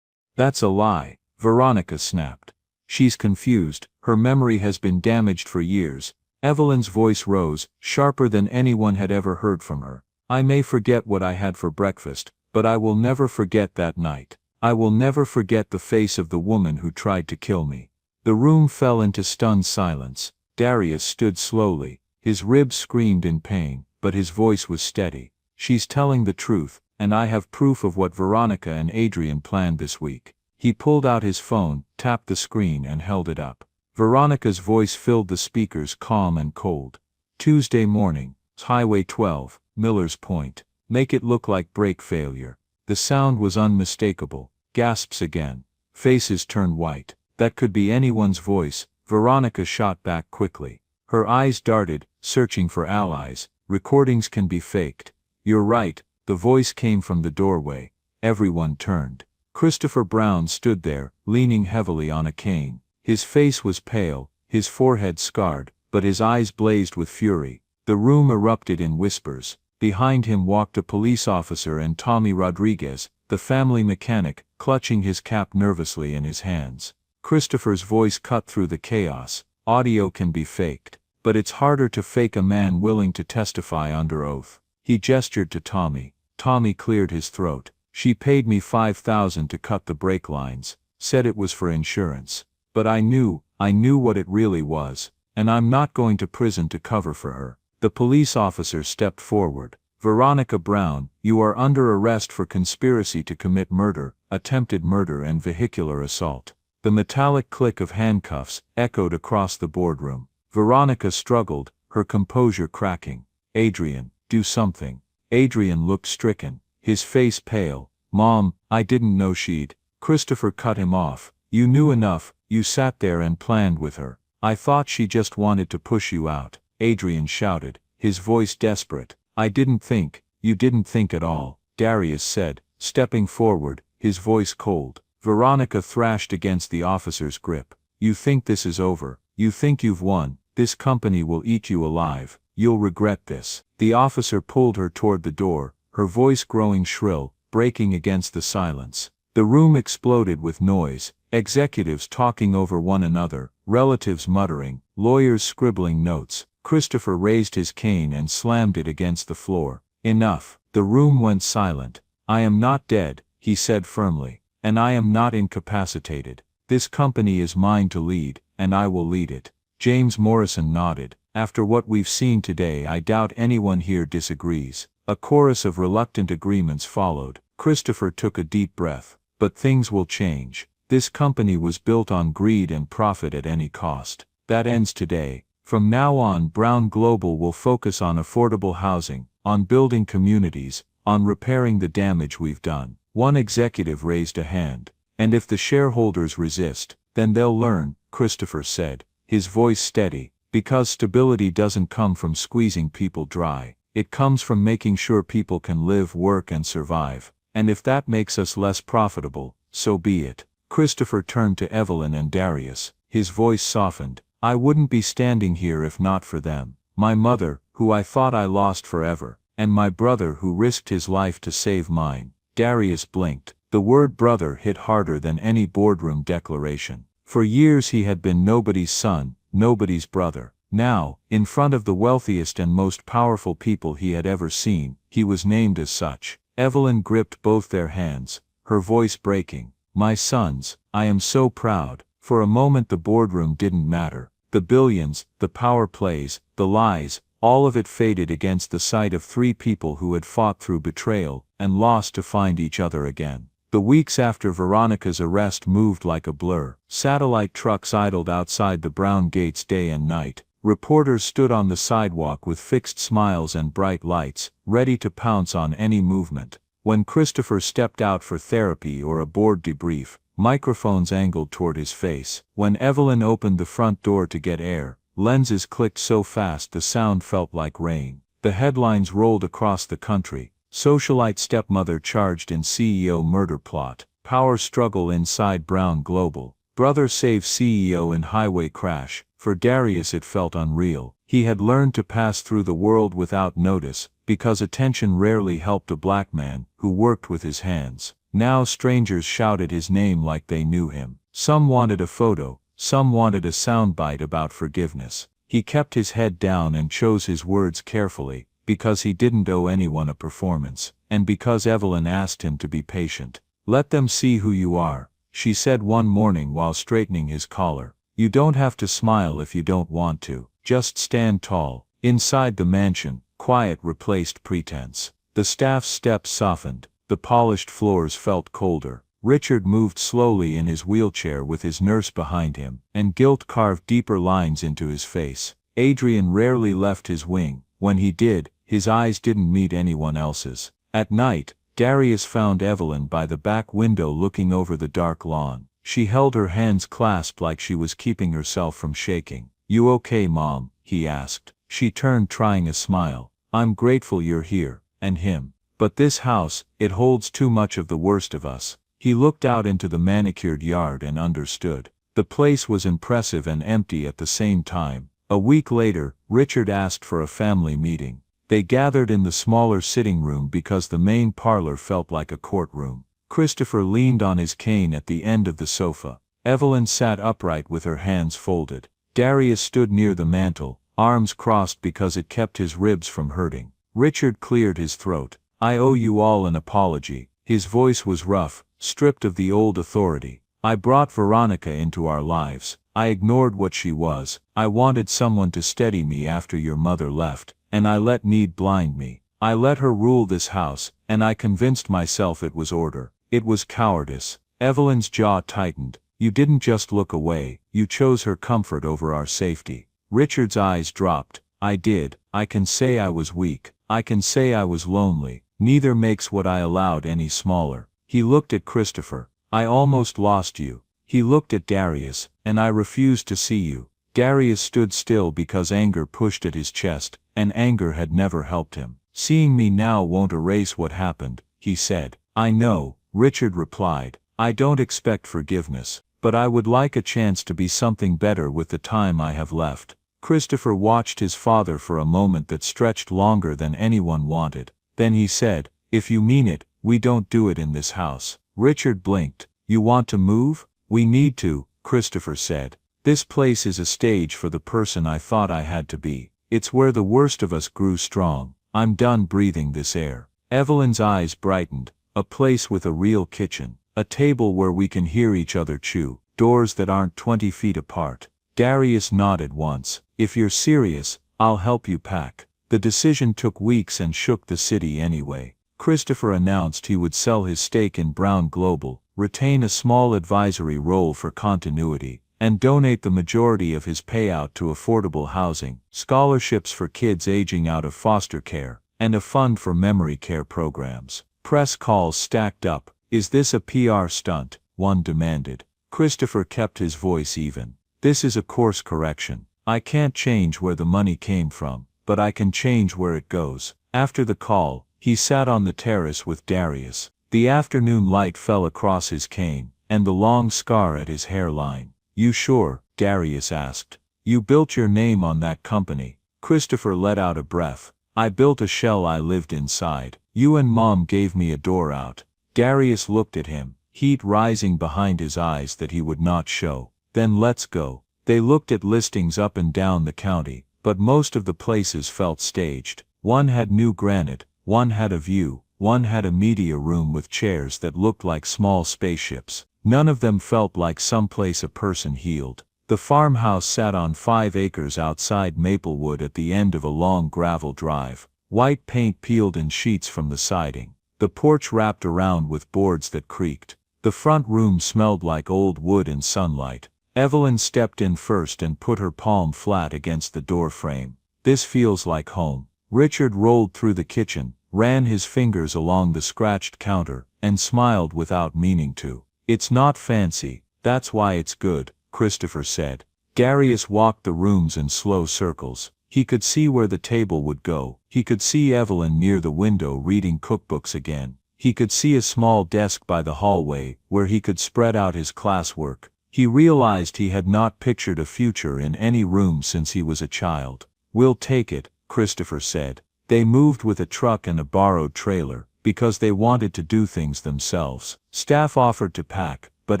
"That's a lie," Veronica snapped. "She's confused, her memory has been damaged for years." Evelyn's voice rose, sharper than anyone had ever heard from her. "I may forget what I had for breakfast, but I will never forget that night. I will never forget the face of the woman who tried to kill me." The room fell into stunned silence. Darius stood slowly, his ribs screamed in pain, but his voice was steady. "She's telling the truth, and I have proof of what Veronica and Adrian planned this week." He pulled out his phone, tapped the screen and held it up. Veronica's voice filled the speakers, calm and cold. "Tuesday morning, Highway 12, Miller's Point. Make it look like brake failure." The sound was unmistakable. Gasps again. Faces turned white. That could be anyone's voice. Veronica shot back quickly. Her eyes darted, searching for allies. "Recordings can be faked." "You're right," the voice came from the doorway. Everyone turned. Christopher Brown stood there, leaning heavily on a cane. His face was pale, his forehead scarred, but his eyes blazed with fury. The room erupted in whispers. Behind him walked a police officer and Tommy Rodriguez, the family mechanic, clutching his cap nervously in his hands. Christopher's voice cut through the chaos. "Audio can be faked, but it's harder to fake a man willing to testify under oath." He gestured to Tommy. Tommy cleared his throat. She paid me $5,000 to cut the brake lines, said it was for insurance. But I knew what it really was, and I'm not going to prison to cover for her. The police officer stepped forward. Veronica Brown, you are under arrest for conspiracy to commit murder, attempted murder and vehicular assault. The metallic click of handcuffs echoed across the boardroom. Veronica struggled, her composure cracking. Adrian, do something. Adrian looked stricken, his face pale. Mom, I didn't know she'd. Christopher cut him off. You knew enough, you sat there and planned with her. I thought she just wanted to push you out. Adrian shouted, his voice desperate. I didn't think, you didn't think at all, Darius said, stepping forward, his voice cold. Veronica thrashed against the officer's grip. You think this is over, you think you've won, this company will eat you alive, you'll regret this. The officer pulled her toward the door, her voice growing shrill, breaking against the silence. The room exploded with noise, executives talking over one another, relatives muttering, lawyers scribbling notes. Christopher raised his cane and slammed it against the floor. Enough. The room went silent. I am not dead, he said firmly, and I am not incapacitated. This company is mine to lead, and I will lead it. James Morrison nodded. After what we've seen today, I doubt anyone here disagrees. A chorus of reluctant agreements followed. Christopher took a deep breath. But things will change. This company was built on greed and profit at any cost. That ends today. From now on, Brown Global will focus on affordable housing, on building communities, on repairing the damage we've done. One executive raised a hand. And if the shareholders resist, then they'll learn, Christopher said, his voice steady, because stability doesn't come from squeezing people dry. It comes from making sure people can live, work and survive. And if that makes us less profitable, so be it. Christopher turned to Evelyn and Darius, his voice softened. I wouldn't be standing here if not for them. My mother, who I thought I lost forever, and my brother who risked his life to save mine. Darius blinked. The word brother hit harder than any boardroom declaration. For years he had been nobody's son, nobody's brother. Now, in front of the wealthiest and most powerful people he had ever seen, he was named as such. Evelyn gripped both their hands, her voice breaking. My sons, I am so proud. For a moment the boardroom didn't matter. The billions, the power plays, the lies, all of it faded against the sight of three people who had fought through betrayal and lost to find each other again. The weeks after Veronica's arrest moved like a blur. Satellite trucks idled outside the Brown gates day and night. Reporters stood on the sidewalk with fixed smiles and bright lights, ready to pounce on any movement. When Christopher stepped out for therapy or a board debrief, microphones angled toward his face. When Evelyn opened the front door to get air, lenses clicked so fast the sound felt like rain. The headlines rolled across the country. Socialite stepmother charged in CEO murder plot. Power struggle inside Brown Global. Brother saves CEO in highway crash. For Darius it felt unreal. He had learned to pass through the world without notice, because attention rarely helped a black man who worked with his hands. Now strangers shouted his name like they knew him. Some wanted a photo, some wanted a soundbite about forgiveness. He kept his head down and chose his words carefully, because he didn't owe anyone a performance, and because Evelyn asked him to be patient. Let them see who you are, she said one morning while straightening his collar. You don't have to smile if you don't want to, just stand tall. Inside the mansion, quiet replaced pretense. The staff's steps softened, the polished floors felt colder. Richard moved slowly in his wheelchair with his nurse behind him, and guilt carved deeper lines into his face. Adrian rarely left his wing. When he did, his eyes didn't meet anyone else's. At night, Darius found Evelyn by the back window looking over the dark lawn. She held her hands clasped like she was keeping herself from shaking. You okay, Mom? He asked. She turned, trying a smile. I'm grateful you're here, and him. But this house, it holds too much of the worst of us. He looked out into the manicured yard and understood. The place was impressive and empty at the same time. A week later, Richard asked for a family meeting. They gathered in the smaller sitting room because the main parlor felt like a courtroom. Christopher leaned on his cane at the end of the sofa. Evelyn sat upright with her hands folded. Darius stood near the mantel, arms crossed because it kept his ribs from hurting. Richard cleared his throat. I owe you all an apology. His voice was rough, stripped of the old authority. I brought Veronica into our lives. I ignored what she was. I wanted someone to steady me after your mother left, and I let need blind me. I let her rule this house, and I convinced myself it was order. It was cowardice. Evelyn's jaw tightened. You didn't just look away, you chose her comfort over our safety. Richard's eyes dropped. I did. I can say I was weak. I can say I was lonely. Neither makes what I allowed any smaller. He looked at Christopher. I almost lost you. He looked at Darius, and I refused to see you. Darius stood still because anger pushed at his chest, and anger had never helped him. Seeing me now won't erase what happened, he said. I know, Richard replied. I don't expect forgiveness, but I would like a chance to be something better with the time I have left. Christopher watched his father for a moment that stretched longer than anyone wanted. Then he said, if you mean it, we don't do it in this house. Richard blinked. You want to move? We need to, Christopher said. This place is a stage for the person I thought I had to be. It's where the worst of us grew strong. I'm done breathing this air. Evelyn's eyes brightened. A place with a real kitchen. A table where we can hear each other chew. Doors that aren't 20 feet apart. Darius nodded once. If you're serious, I'll help you pack. The decision took weeks and shook the city anyway. Christopher announced he would sell his stake in Brown Global, retain a small advisory role for continuity, and donate the majority of his payout to affordable housing, scholarships for kids aging out of foster care, and a fund for memory care programs. Press calls stacked up. Is this a PR stunt? One demanded. Christopher kept his voice even. This is a course correction. I can't change where the money came from, but I can change where it goes. After the call, he sat on the terrace with Darius. The afternoon light fell across his cane, and the long scar at his hairline. You sure? Darius asked. You built your name on that company. Christopher let out a breath. I built a shell I lived inside. You and Mom gave me a door out. Darius looked at him, heat rising behind his eyes that he would not show. Then let's go. They looked at listings up and down the county, but most of the places felt staged. One had new granite, one had a view, one had a media room with chairs that looked like small spaceships. None of them felt like someplace a person healed. The farmhouse sat on 5 acres outside Maplewood at the end of a long gravel drive. White paint peeled in sheets from the siding. The porch wrapped around with boards that creaked. The front room smelled like old wood and sunlight. Evelyn stepped in first and put her palm flat against the door frame. This feels like home. Richard rolled through the kitchen, ran his fingers along the scratched counter, and smiled without meaning to. It's not fancy, that's why it's good, Christopher said. Darius walked the rooms in slow circles. He could see where the table would go. He could see Evelyn near the window reading cookbooks again. He could see a small desk by the hallway, where he could spread out his classwork. He realized he had not pictured a future in any room since he was a child. We'll take it, Christopher said. They moved with a truck and a borrowed trailer, because they wanted to do things themselves. Staff offered to pack, but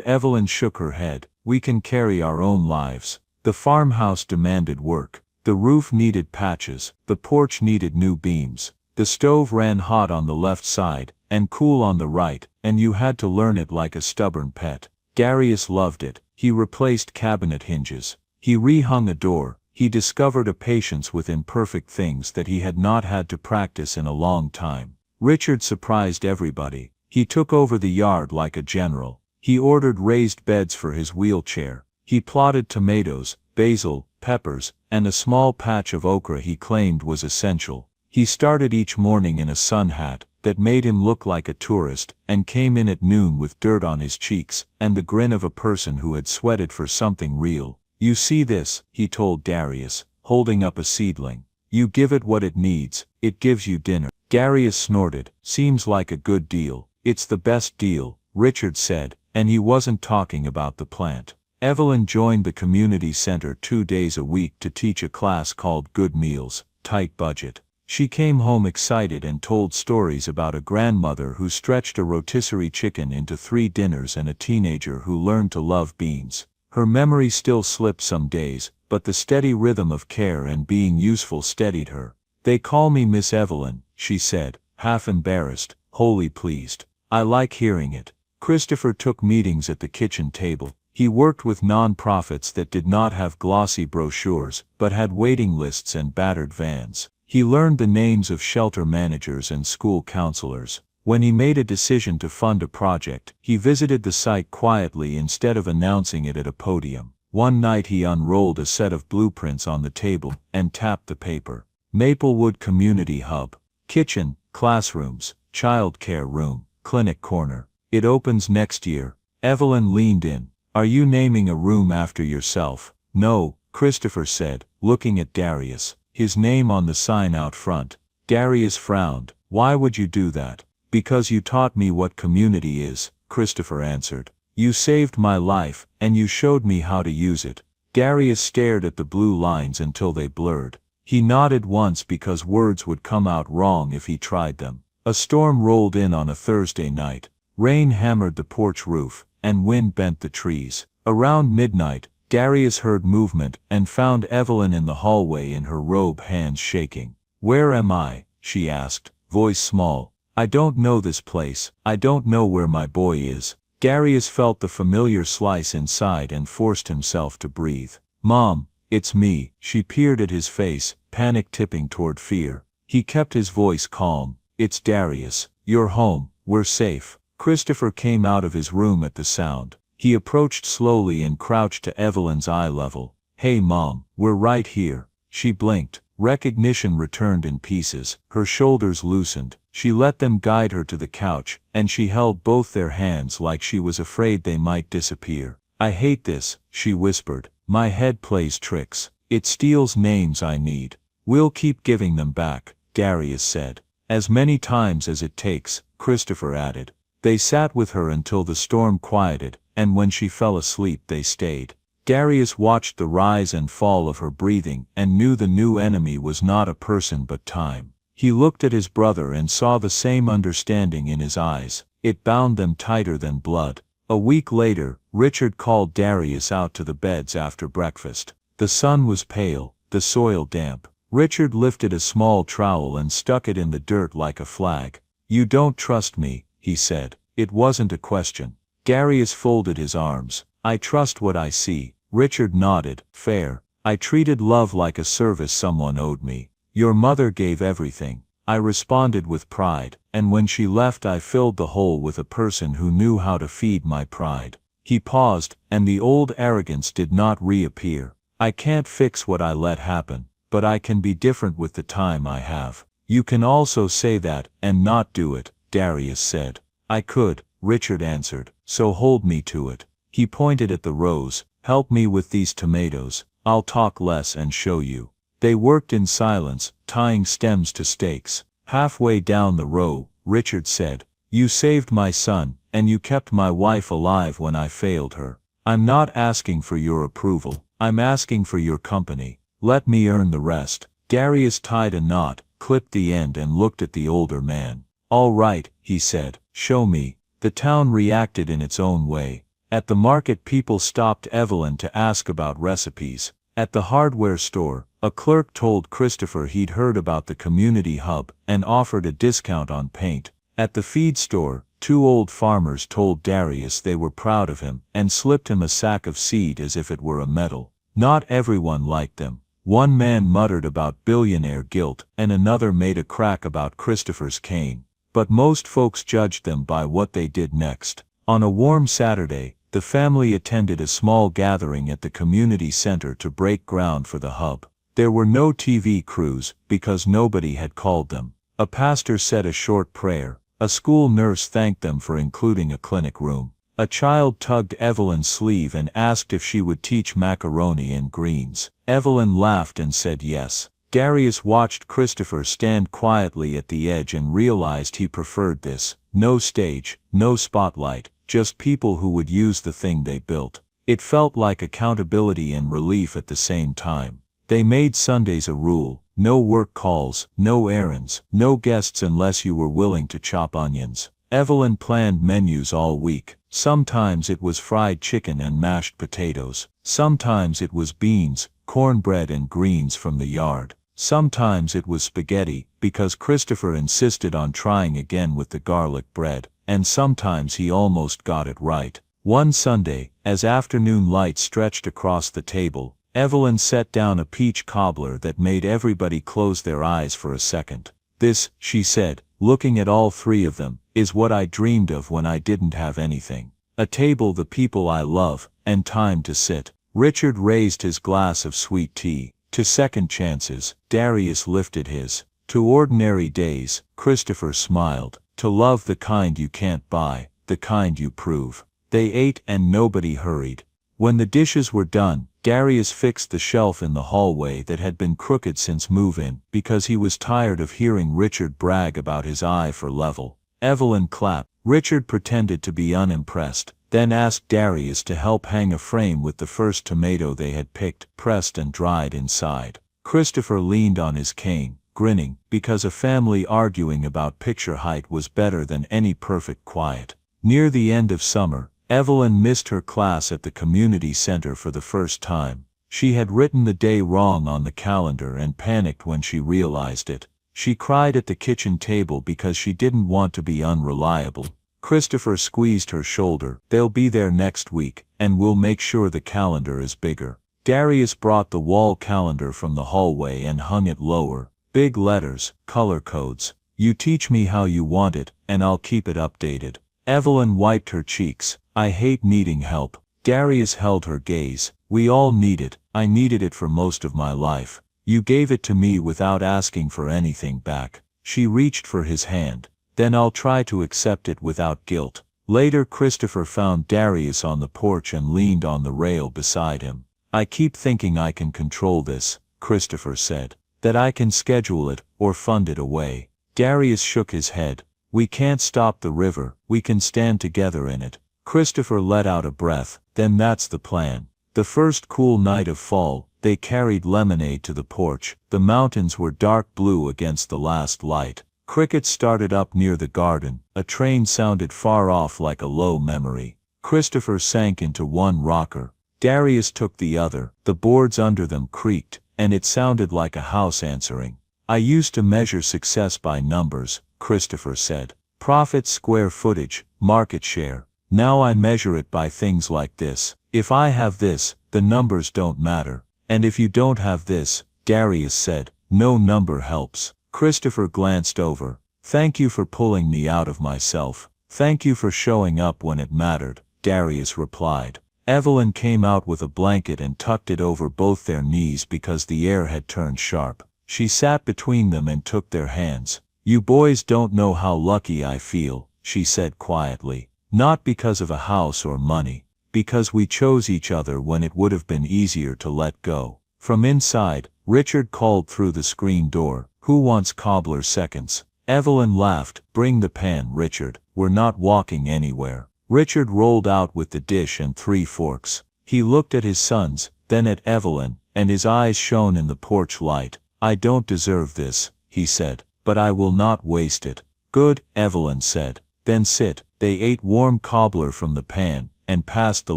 Evelyn shook her head. We can carry our own lives. The farmhouse demanded work. The roof needed patches. The porch needed new beams. The stove ran hot on the left side, and cool on the right, and you had to learn it like a stubborn pet. Darius loved it. He replaced cabinet hinges. He rehung a door. He discovered a patience with imperfect things that he had not had to practice in a long time. Richard surprised everybody. He took over the yard like a general. He ordered raised beds for his wheelchair. He plotted tomatoes, basil, peppers, and a small patch of okra he claimed was essential. He started each morning in a sun hat that made him look like a tourist, and came in at noon with dirt on his cheeks, and the grin of a person who had sweated for something real. You see this, he told Darius, holding up a seedling. You give it what it needs, it gives you dinner. Darius snorted. Seems like a good deal. It's the best deal, Richard said, and he wasn't talking about the plant. Evelyn joined the community center 2 days a week to teach a class called Good Meals, Tight Budget. She came home excited and told stories about a grandmother who stretched a rotisserie chicken into 3 dinners and a teenager who learned to love beans. Her memory still slipped some days, but the steady rhythm of care and being useful steadied her. They call me Miss Evelyn, she said, half embarrassed, wholly pleased. I like hearing it. Christopher took meetings at the kitchen table. He worked with non-profits that did not have glossy brochures, but had waiting lists and battered vans. He learned the names of shelter managers and school counselors. When he made a decision to fund a project, he visited the site quietly instead of announcing it at a podium. One night he unrolled a set of blueprints on the table and tapped the paper. Maplewood Community Hub. Kitchen, classrooms, child care room, clinic corner. It opens next year. Evelyn leaned in. Are you naming a room after yourself? No, Christopher said, looking at Darius, his name on the sign out front. Darius frowned. Why would you do that? Because you taught me what community is, Christopher answered. You saved my life, and you showed me how to use it. Darius stared at the blue lines until they blurred. He nodded once because words would come out wrong if he tried them. A storm rolled in on a Thursday night. Rain hammered the porch roof, and wind bent the trees. Around midnight, Darius heard movement and found Evelyn in the hallway in her robe, hands shaking. Where am I? She asked, voice small. I don't know this place. I don't know where my boy is. Darius felt the familiar slice inside and forced himself to breathe. Mom, it's me. She peered at his face, panic tipping toward fear. He kept his voice calm. It's Darius. You're home. We're safe. Christopher came out of his room at the sound. He approached slowly and crouched to Evelyn's eye level. Hey Mom, we're right here. She blinked. Recognition returned in pieces. Her shoulders loosened. She let them guide her to the couch, and she held both their hands like she was afraid they might disappear. I hate this, she whispered. My head plays tricks. It steals names I need. We'll keep giving them back, Darius said. As many times as it takes, Christopher added. They sat with her until the storm quieted, and when she fell asleep they stayed. Darius watched the rise and fall of her breathing and knew the new enemy was not a person but time. He looked at his brother and saw the same understanding in his eyes. It bound them tighter than blood. A week later, Richard called Darius out to the beds after breakfast. The sun was pale, the soil damp. Richard lifted a small trowel and stuck it in the dirt like a flag. You don't trust me, he said. It wasn't a question. Darius folded his arms. I trust what I see. Richard nodded. Fair. I treated love like a service someone owed me. Your mother gave everything. I responded with pride, and when she left I filled the hole with a person who knew how to feed my pride. He paused, and the old arrogance did not reappear. I can't fix what I let happen, but I can be different with the time I have. You can also say that, and not do it, Darius said. I could, Richard answered, so hold me to it. He pointed at the rows. Help me with these tomatoes. I'll talk less and show you. They worked in silence, tying stems to stakes. Halfway down the row, Richard said, You saved my son, and you kept my wife alive when I failed her. I'm not asking for your approval. I'm asking for your company. Let me earn the rest. Darius tied a knot, clipped the end and looked at the older man. All right, he said, show me. The town reacted in its own way. At the market people stopped Evelyn to ask about recipes. At the hardware store, a clerk told Christopher he'd heard about the community hub and offered a discount on paint. At the feed store, 2 old farmers told Darius they were proud of him and slipped him a sack of seed as if it were a medal. Not everyone liked them. One man muttered about billionaire guilt and another made a crack about Christopher's cane. But most folks judged them by what they did next. On a warm Saturday, the family attended a small gathering at the community center to break ground for the hub. There were no TV crews, because nobody had called them. A pastor said a short prayer. A school nurse thanked them for including a clinic room. A child tugged Evelyn's sleeve and asked if she would teach macaroni and greens. Evelyn laughed and said yes. Darius watched Christopher stand quietly at the edge and realized he preferred this. No stage, no spotlight. Just people who would use the thing they built. It felt like accountability and relief at the same time. They made Sundays a rule. No work calls, no errands, no guests unless you were willing to chop onions. Evelyn planned menus all week. Sometimes it was fried chicken and mashed potatoes. Sometimes it was beans, cornbread and greens from the yard. Sometimes it was spaghetti, because Christopher insisted on trying again with the garlic bread. and sometimes he almost got it right. One Sunday, as afternoon light stretched across the table, Evelyn set down a peach cobbler that made everybody close their eyes for a second. "This," she said, looking at all three of them, "is what I dreamed of when I didn't have anything. A table, the people I love, and time to sit." Richard raised his glass of sweet tea. "To second chances," Darius lifted his. "To ordinary days," Christopher smiled. "To love the kind you can't buy, the kind you prove." They ate and nobody hurried. When the dishes were done, Darius fixed the shelf in the hallway that had been crooked since move-in because he was tired of hearing Richard brag about his eye for level. Evelyn clapped. Richard pretended to be unimpressed, then asked Darius to help hang a frame with the first tomato they had picked, pressed and dried inside. Christopher leaned on his cane, grinning, because a family arguing about picture height was better than any perfect quiet. Near the end of summer, Evelyn missed her class at the community center for the first time. She had written the day wrong on the calendar and panicked when she realized it. She cried at the kitchen table because she didn't want to be unreliable. Christopher squeezed her shoulder. "They'll be there next week, and we'll make sure the calendar is bigger." Darius brought the wall calendar from the hallway and hung it lower. Big letters, color codes. "You teach me how you want it, and I'll keep it updated." Evelyn wiped her cheeks. "I hate needing help." Darius held her gaze. "We all need it. I needed it for most of my life. You gave it to me without asking for anything back." She reached for his hand. "Then I'll try to accept it without guilt." Later Christopher found Darius on the porch and leaned on the rail beside him. "I keep thinking I can control this," Christopher said. "That I can schedule it, or fund it away." Darius shook his head. "We can't stop the river, we can stand together in it." Christopher let out a breath. "Then that's the plan." The first cool night of fall, they carried lemonade to the porch. The mountains were dark blue against the last light. Crickets started up near the garden. A train sounded far off like a low memory. Christopher sank into one rocker. Darius took the other. The boards under them creaked, and it sounded like a house answering. "I used to measure success by numbers," Christopher said. "Profit, square footage, market share. Now I measure it by things like this. If I have this, the numbers don't matter. And if you don't have this," Darius said, "no number helps." Christopher glanced over. "Thank you for pulling me out of myself. Thank you for showing up when it mattered," Darius replied. Evelyn came out with a blanket and tucked it over both their knees because the air had turned sharp. She sat between them and took their hands. "You boys don't know how lucky I feel," she said quietly. "Not because of a house or money. Because we chose each other when it would have been easier to let go." From inside, Richard called through the screen door, "Who wants cobbler seconds?" Evelyn laughed. "Bring the pan, Richard. We're not walking anywhere." Richard rolled out with the dish and 3 forks. He looked at his sons, then at Evelyn, and his eyes shone in the porch light. "I don't deserve this," he said, "but I will not waste it." "Good," Evelyn said. "Then sit." They ate warm cobbler from the pan, and passed the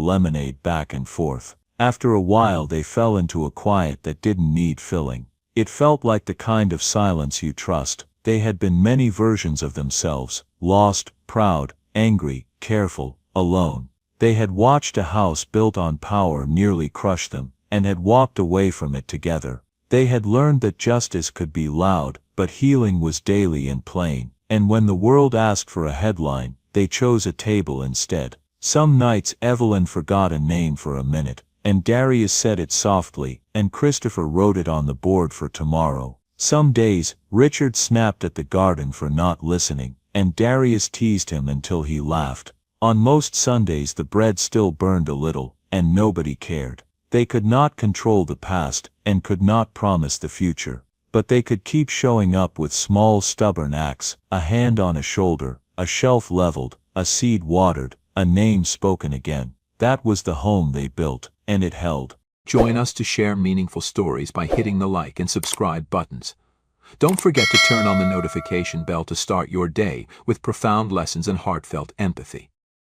lemonade back and forth. After a while they fell into a quiet that didn't need filling. It felt like the kind of silence you trust. They had been many versions of themselves, lost, proud, angry, careful, alone. They had watched a house built on power nearly crush them, and had walked away from it together. They had learned that justice could be loud, but healing was daily and plain, and when the world asked for a headline, they chose a table instead. Some nights Evelyn forgot a name for a minute, and Darius said it softly, and Christopher wrote it on the board for tomorrow. Some days, Richard snapped at the garden for not listening, and Darius teased him until he laughed. On most Sundays the bread still burned a little, and nobody cared. They could not control the past, and could not promise the future. But they could keep showing up with small stubborn acts, a hand on a shoulder, a shelf leveled, a seed watered, a name spoken again. That was the home they built, and it held. Join us to share meaningful stories by hitting the like and subscribe buttons. Don't forget to turn on the notification bell to start your day with profound lessons and heartfelt empathy.